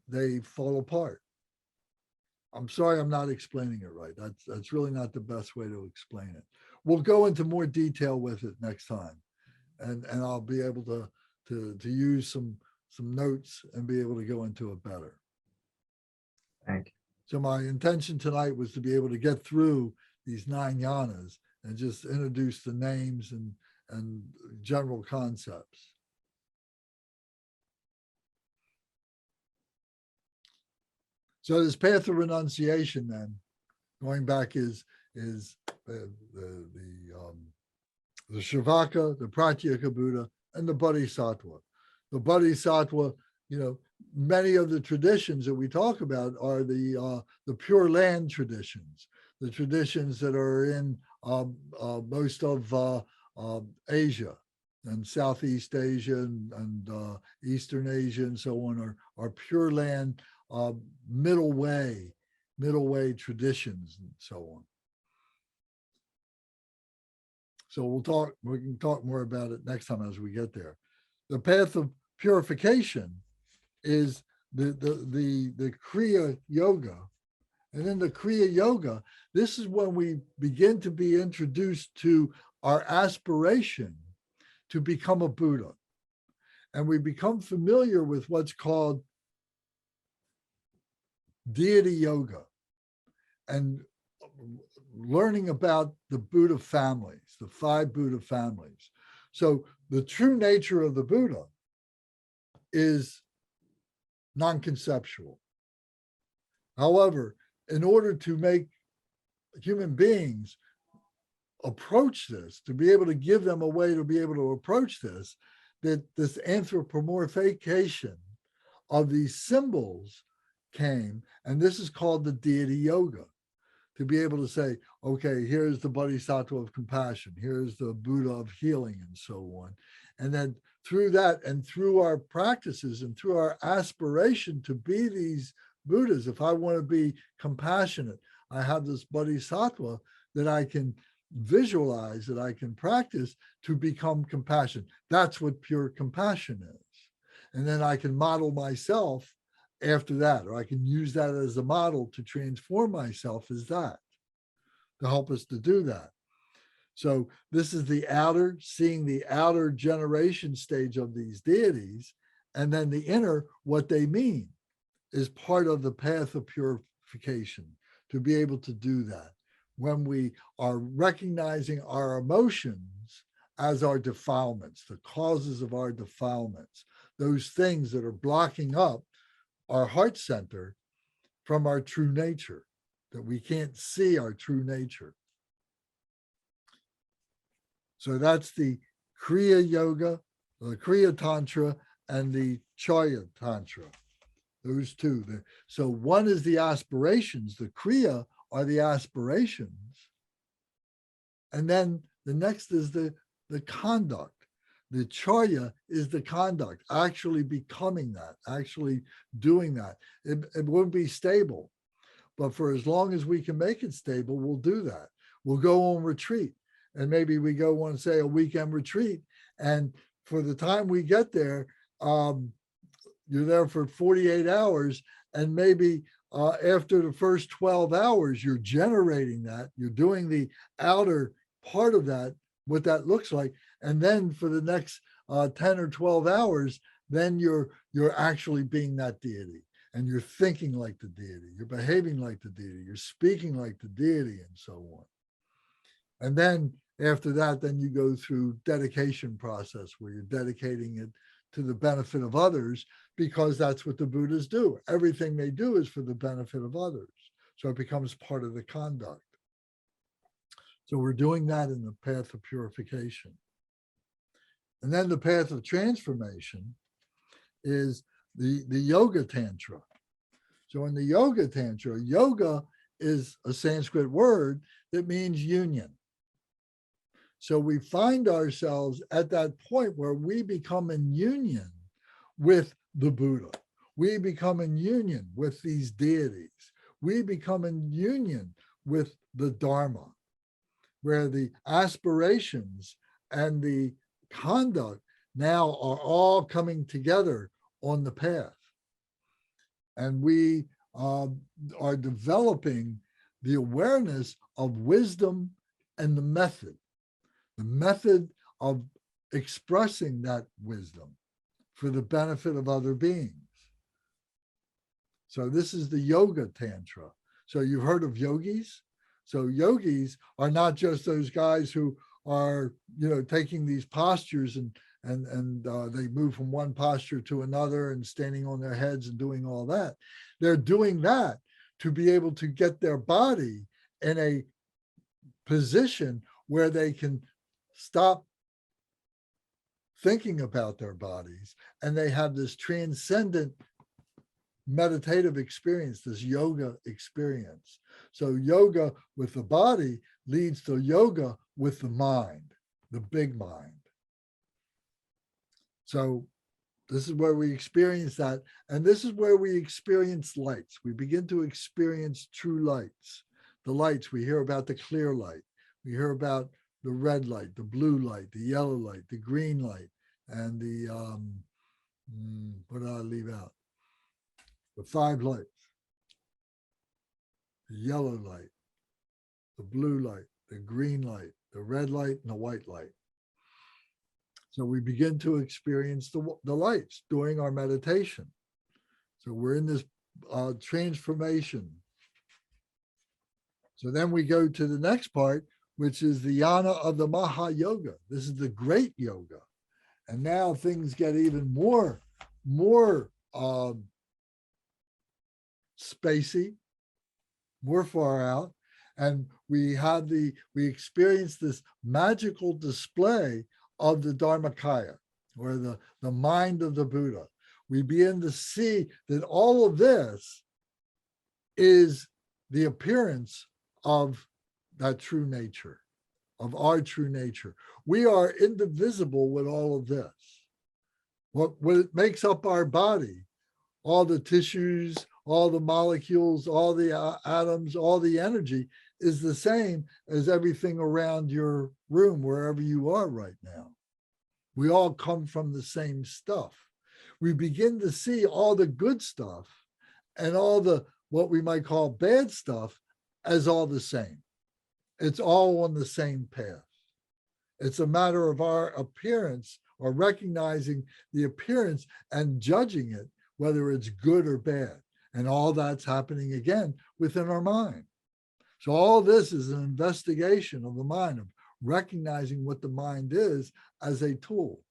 they fall apart. I'm sorry, I'm not explaining it right. That's really not the best way to explain it. We'll go into more detail with it next time, and I'll be able to use some notes and be able to go into it better. Thank you. So my intention tonight was to be able to get through these 9 Janas and just introduce the names and general concepts. So this path of renunciation, then, going back, is the Sravaka, the Pratyeka Buddha, and the Bodhisattva. The Bodhisattva, many of the traditions that we talk about are the Pure Land traditions, the traditions that are in most of Asia and Southeast Asia and Eastern Asia and so on are Pure Land middle way traditions and so on. So we can talk more about it next time as we get there. The path of purification is the Kriya Yoga. And in the Kriya Yoga, this is when we begin to be introduced to our aspiration to become a Buddha. And we become familiar with what's called deity yoga and learning about the Buddha families, the 5 Buddha families. So the true nature of the Buddha is non-conceptual. However, in order to make human beings approach this, to be able to give them a way to be able to approach this, that this anthropomorphication of these symbols came, and this is called the deity yoga, to be able to say, okay, here's the Bodhisattva of compassion, here's the Buddha of healing, and so on. And then through that and through our practices and through our aspiration to be these Buddhas, if I want to be compassionate, I have this Bodhisattva that I can visualize, that I can practice to become compassion. That's what pure compassion is. And then I can model myself after that, or I can use that as a model to transform myself as that, to help us to do that. So this is the outer, seeing the outer generation stage of these deities, and then the inner, what they mean, is part of the path of purification, to be able to do that. When we are recognizing our emotions as our defilements, the causes of our defilements, those things that are blocking up our heart center from our true nature, that we can't see our true nature. So that's the Kriya Yoga, the Kriya Tantra, and the Charya Tantra. Those two. So one is the aspirations, the Kriya are the aspirations. And then the next is the conduct. The Charya is the conduct, actually becoming that, actually doing that. It won't be stable, but for as long as we can make it stable, we'll do that. We'll go on retreat, and maybe we go on, say, a weekend retreat. And for the time we get there, you're there for 48 hours, and maybe after the first 12 hours, you're generating that, you're doing the outer part of that, what that looks like. And then for the next 10 or 12 hours, then you're actually being that deity, and you're thinking like the deity, you're behaving like the deity, you're speaking like the deity, and so on. And then after that, then you go through dedication process, where you're dedicating it to the benefit of others, because that's what the Buddhas do. Everything they do is for the benefit of others. So it becomes part of the conduct. So we're doing that in the path of purification. And then the path of transformation is the Yoga Tantra. So in the Yoga Tantra, yoga is a Sanskrit word that means union. So we find ourselves at that point where we become in union with the Buddha. We become in union with these deities. We become in union with the Dharma, where the aspirations and the conduct now are all coming together on the path. And we are developing the awareness of wisdom and the method of expressing that wisdom for the benefit of other beings. So this is the yoga tantra. So you've heard of yogis? So yogis are not just those guys who are, taking these postures and they move from one posture to another and standing on their heads and doing all that. They're doing that to be able to get their body in a position where they can stop thinking about their bodies, and they have this transcendent meditative experience, this yoga experience. So yoga with the body leads to yoga with the mind, the big mind. So this is where we experience that. And this is where we experience lights. We begin to experience true lights. The lights, we hear about the clear light. We hear about the red light, the blue light, the yellow light, the green light, and the, what did I leave out? The 5 lights. The yellow light, the blue light, the green light, the red light, and the white light. So we begin to experience the lights during our meditation. So we're in this transformation. So then we go to the next part, which is the yana of the Maha Yoga. This is the great yoga. And now things get even more spacey, more far out. And we experience this magical display of the Dharmakaya, or the mind of the Buddha. We begin to see that all of this is the appearance of that true nature, of our true nature. We are indivisible with all of this. What makes up our body, all the tissues, all the molecules, all the atoms, all the energy is the same as everything around your room, wherever you are right now. We all come from the same stuff. We begin to see all the good stuff and all the, what we might call bad stuff, as all the same. It's all on the same path. It's a matter of our appearance, or recognizing the appearance and judging it, whether it's good or bad. And all that's happening again within our mind. So all this is an investigation of the mind, of recognizing what the mind is as a tool.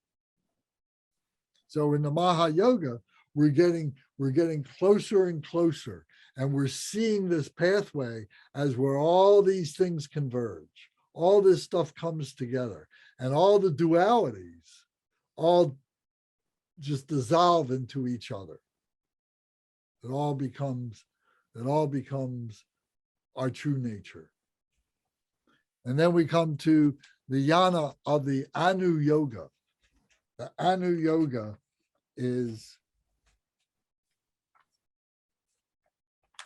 So in the Maha Yoga, we're getting closer and closer, and we're seeing this pathway as where all these things converge, all this stuff comes together, and all the dualities all just dissolve into each other. It all becomes our true nature. And then we come to the yana of the Anu Yoga. The Anu Yoga is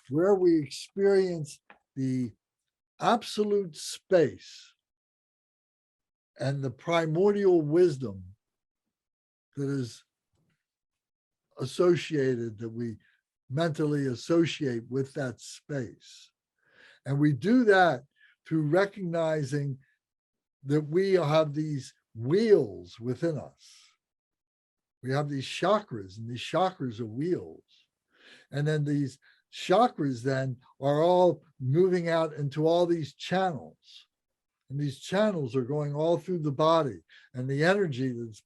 where we experience the absolute space and the primordial wisdom that is associated, that we mentally associate with that space. And we do that through recognizing that we have these wheels within us. We have these chakras, and these chakras are wheels. And then these chakras then are all moving out into all these channels. And these channels are going all through the body. And the energy that's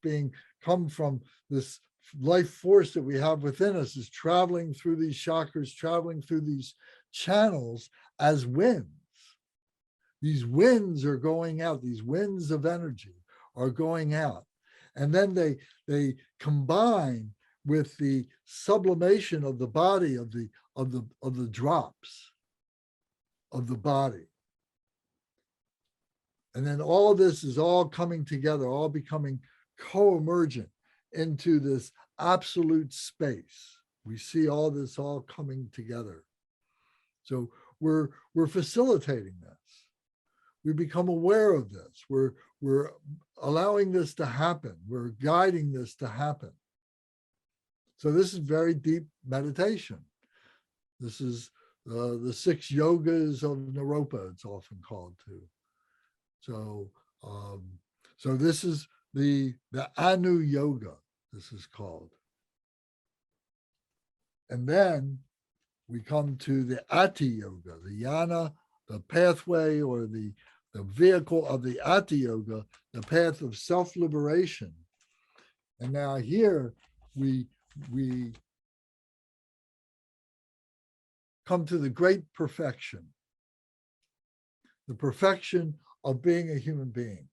come from this life force that we have within us is traveling through these chakras, traveling through these channels as winds. These winds are going out. These winds of energy are going out. And then they combine with the sublimation of the body, of the drops of the body. And then all this is all coming together, all becoming co-emergent into this absolute space. We see all this all coming together. So we're facilitating this. We become aware of this. We're allowing this to happen. We're guiding this to happen. So this is very deep meditation. This is the 6 yogas of Naropa, it's often called too. So, so this is the Anu Yoga, this is called. And then we come to the Ati Yoga, the Yana, the pathway or the vehicle of the Ati Yoga, the path of self-liberation. And now here we come to the great perfection, the perfection of being a human being,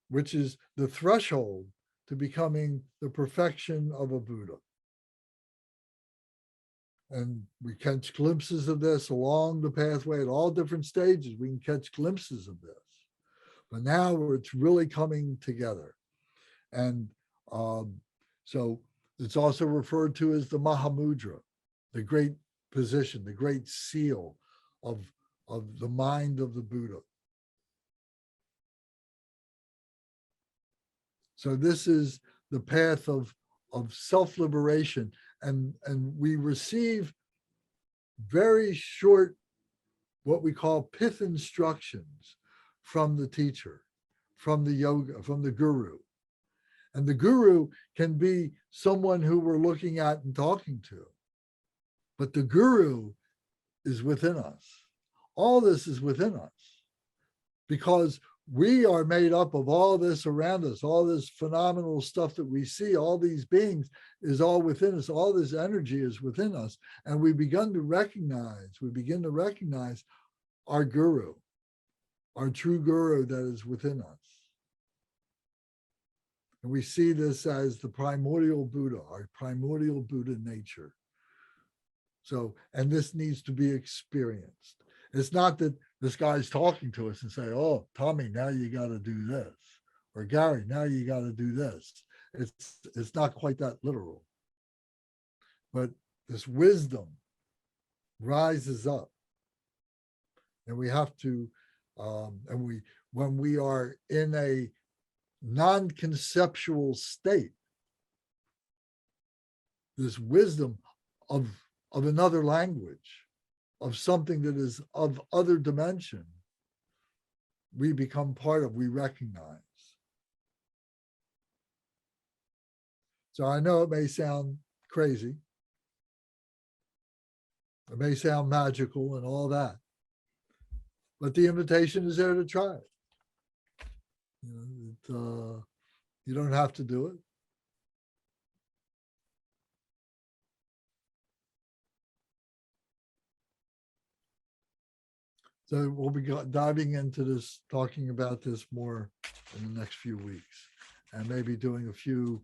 which is the threshold to becoming the perfection of a Buddha. And we catch glimpses of this along the pathway at all different stages. We can catch glimpses of this. But now it's really coming together. And so it's also referred to as the Mahamudra, the great position, the great seal of the mind of the Buddha. So this is the path of self-liberation. And we receive very short, what we call pith instructions from the teacher, from the yoga, from the guru. And the guru can be someone who we're looking at and talking to. But the guru is within us. All this is within us because we are made up of all this around us, all this phenomenal stuff that we see, all these beings is all within us. All this energy is within us. And we begin to recognize our guru, our true guru that is within us. And we see this as the primordial Buddha, our primordial Buddha nature. So, and this needs to be experienced. It's not that this guy's talking to us and say, oh, Tommy, now you got to do this. Or Gary, now you got to do this. It's not quite that literal. But this wisdom rises up. And we have to, when we are in a non-conceptual state, this wisdom of another language, of something that is of other dimension, we become part of, we recognize. So I know it may sound crazy. It may sound magical and all that, but the invitation is there to try it. You don't have to do it. So we'll be diving into this, talking about this more in the next few weeks, and maybe doing a few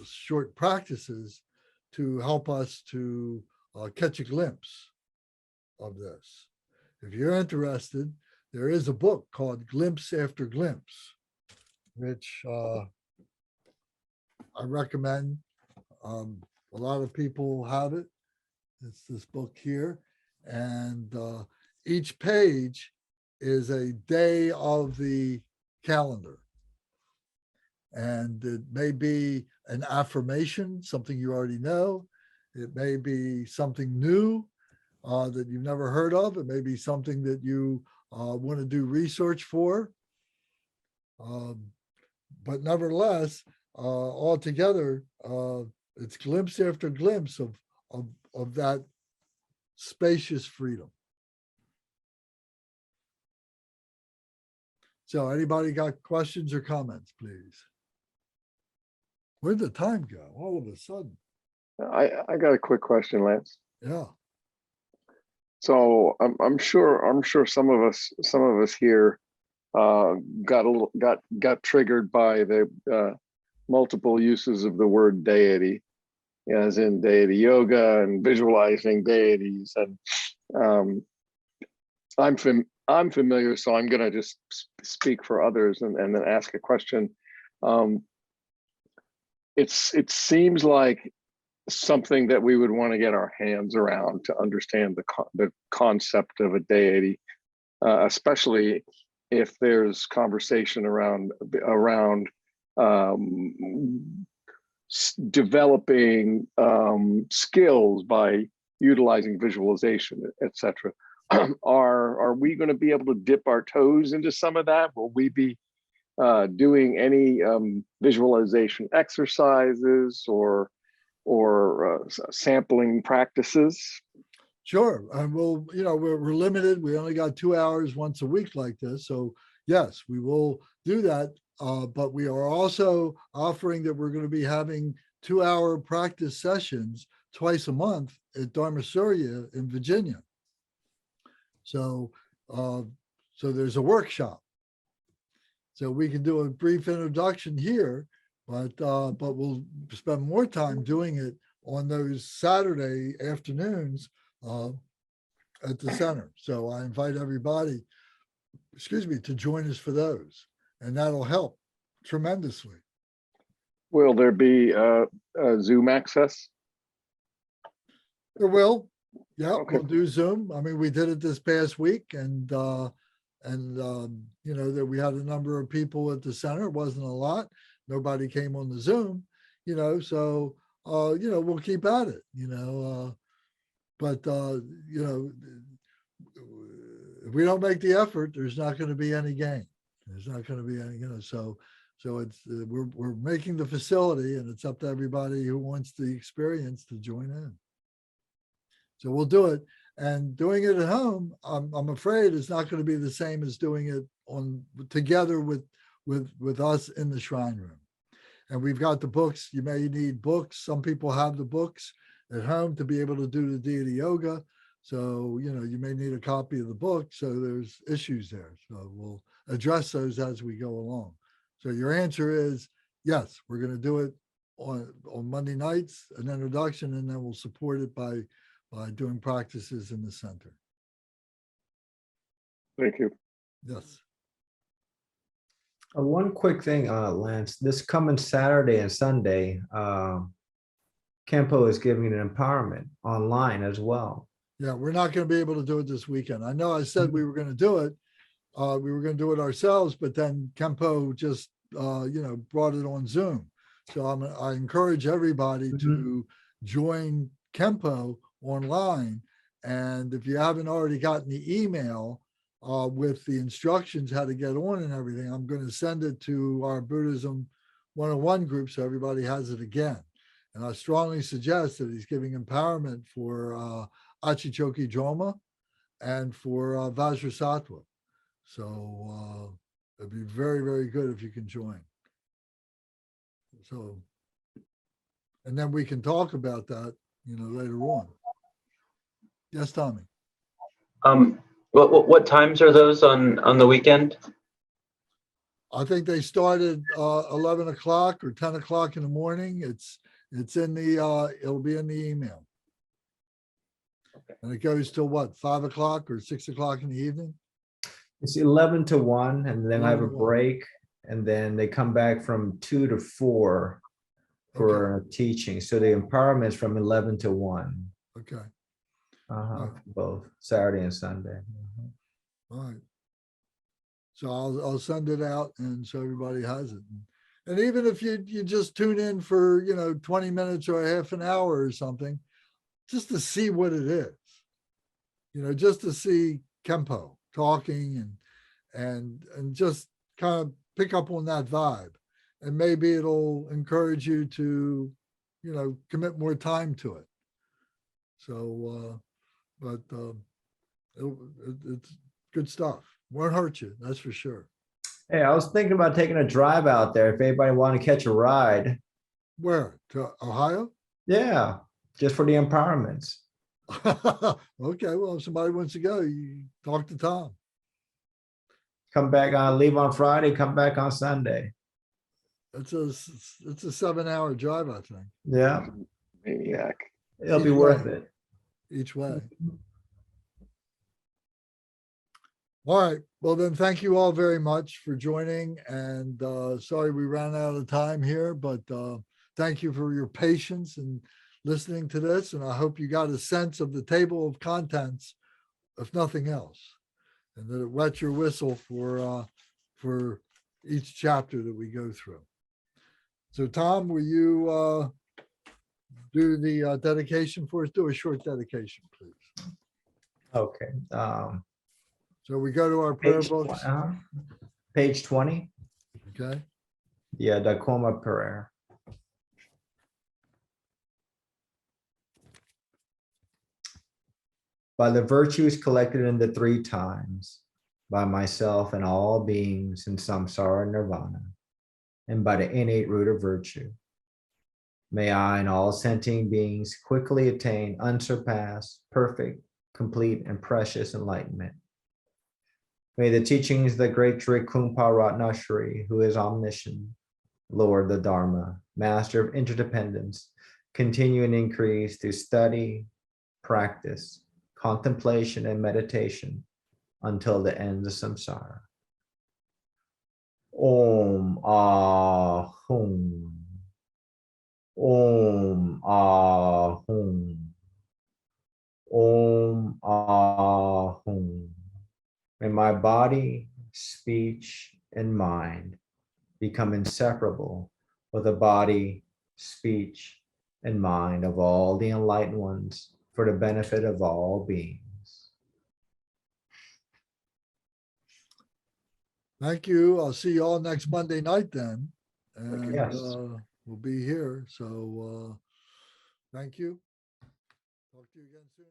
short practices to help us to catch a glimpse of this. If you're interested, there is a book called Glimpse After Glimpse, which I recommend. A lot of people have it. It's this book here. And each page is a day of the calendar. And it may be an affirmation, something you already know. It may be something new that you've never heard of. It may be something that you want to do research for. But nevertheless, altogether, it's glimpse after glimpse of that spacious freedom. So anybody got questions or comments, please? Where'd the time go all of a sudden? I got a quick question, Lance. Yeah. So I'm sure some of us here got triggered by the multiple uses of the word deity, as in deity yoga and visualizing deities. And I'm familiar, so I'm going to just speak for others and then ask a question. It seems like something that we would want to get our hands around to understand the concept of a deity, especially if there's conversation around developing skills by utilizing visualization, etc. Are we going to be able to dip our toes into some of that? Will we be doing any visualization exercises or sampling practices? Sure. And we'll, we're limited. We only got 2 hours once a week like this. So yes, we will do that. But we are also offering that we're going to be having 2-hour practice sessions twice a month at Dharma Surya in Virginia. So, so there's a workshop. So we can do a brief introduction here, but we'll spend more time doing it on those Saturday afternoons at the center. So I invite everybody, to join us for those, and that'll help tremendously. Will there be Zoom access? There will. Yeah, Okay. we'll do Zoom. I mean, we did it this past week, and that we had a number of people at the center. It wasn't a lot. Nobody came on the Zoom, so we'll keep at it, but if we don't make the effort, there's not going to be any gain. There's not going to be any, so it's we're making the facility, and it's up to everybody who wants the experience to join in. So we'll do it. And doing it at home, I'm afraid it's not going to be the same as doing it together with us in the shrine room. And we've got the books. You may need books. Some people have the books at home to be able to do the deity yoga. So, you may need a copy of the book. So there's issues there. So we'll address those as we go along. So your answer is yes, we're going to do it on Monday nights, an introduction, and then we'll support it by doing practices in the center. Thank you. Yes. One quick thing, Lance, this coming Saturday and Sunday, Kempo is giving an empowerment online as well. Yeah, we're not going to be able to do it this weekend. I know I said we were going to do it. We were going to do it ourselves, but then Kempo just, brought it on Zoom. So I encourage everybody to join Kempo online. And if you haven't already gotten the email with the instructions how to get on and everything, I'm going to send it to our Buddhism 101 group so everybody has it again. And I strongly suggest that he's giving empowerment for Achichoki Droma and for Vajrasattva. So it'd be very, very good if you can join. So, and then we can talk about that, later on. Yes, Tommy. What times are those on the weekend? I think they started 11 o'clock or 10 o'clock in the morning. It's in the it'll be in the email. Okay. And it goes till what, 5 o'clock or 6 o'clock in the evening? It's 11 to 1, and then I have a break, and then they come back from 2 to 4 for teaching. So the empowerment is from 11 to 1. Okay. Both Saturday and Sunday. All right. So I'll send it out, and so everybody has it. And even if you just tune in for 20 minutes or a half an hour or something, just to see what it is, just to see Kempo talking and just kind of pick up on that vibe, and maybe it'll encourage you to commit more time to it. So but it's good stuff. Won't hurt you, that's for sure. Hey, I was thinking about taking a drive out there if anybody want to catch a ride. Where? To Ohio? Yeah, just for the empowerments. Okay, well, if somebody wants to go, you talk to Tom. Come back on, leave on Friday, come back on Sunday. It's a 7-hour drive, I think. Yeah. Maniac. It'll be worth it. Each way. All right. Well, then, thank you all very much for joining. And sorry we ran out of time here, but thank you for your patience and listening to this, and I hope you got a sense of the table of contents, if nothing else, and that it wets your whistle for each chapter that we go through. So Tom, will you do the dedication for us? Do a short dedication, please. Okay. So we go to our prayer Page, books. page 20. Okay. Yeah, Doctrine Prayer. By the virtues collected in the three times, by myself and all beings in samsara nirvana, and by the innate root of virtue, may I and all sentient beings quickly attain unsurpassed, perfect, complete, and precious enlightenment. May the teachings of the great Sri Kumpa Ratnashri, who is omniscient, Lord the Dharma, master of interdependence, continue and increase through study, practice, contemplation, and meditation until the end of samsara. Om Ahum. Om Ahum. Om Ahum. May my body, speech, and mind become inseparable with the body, speech, and mind of all the enlightened ones for the benefit of all beings. Thank you. I'll see you all next Monday night then. And Yes. we'll be here. So thank you. Talk to you again soon.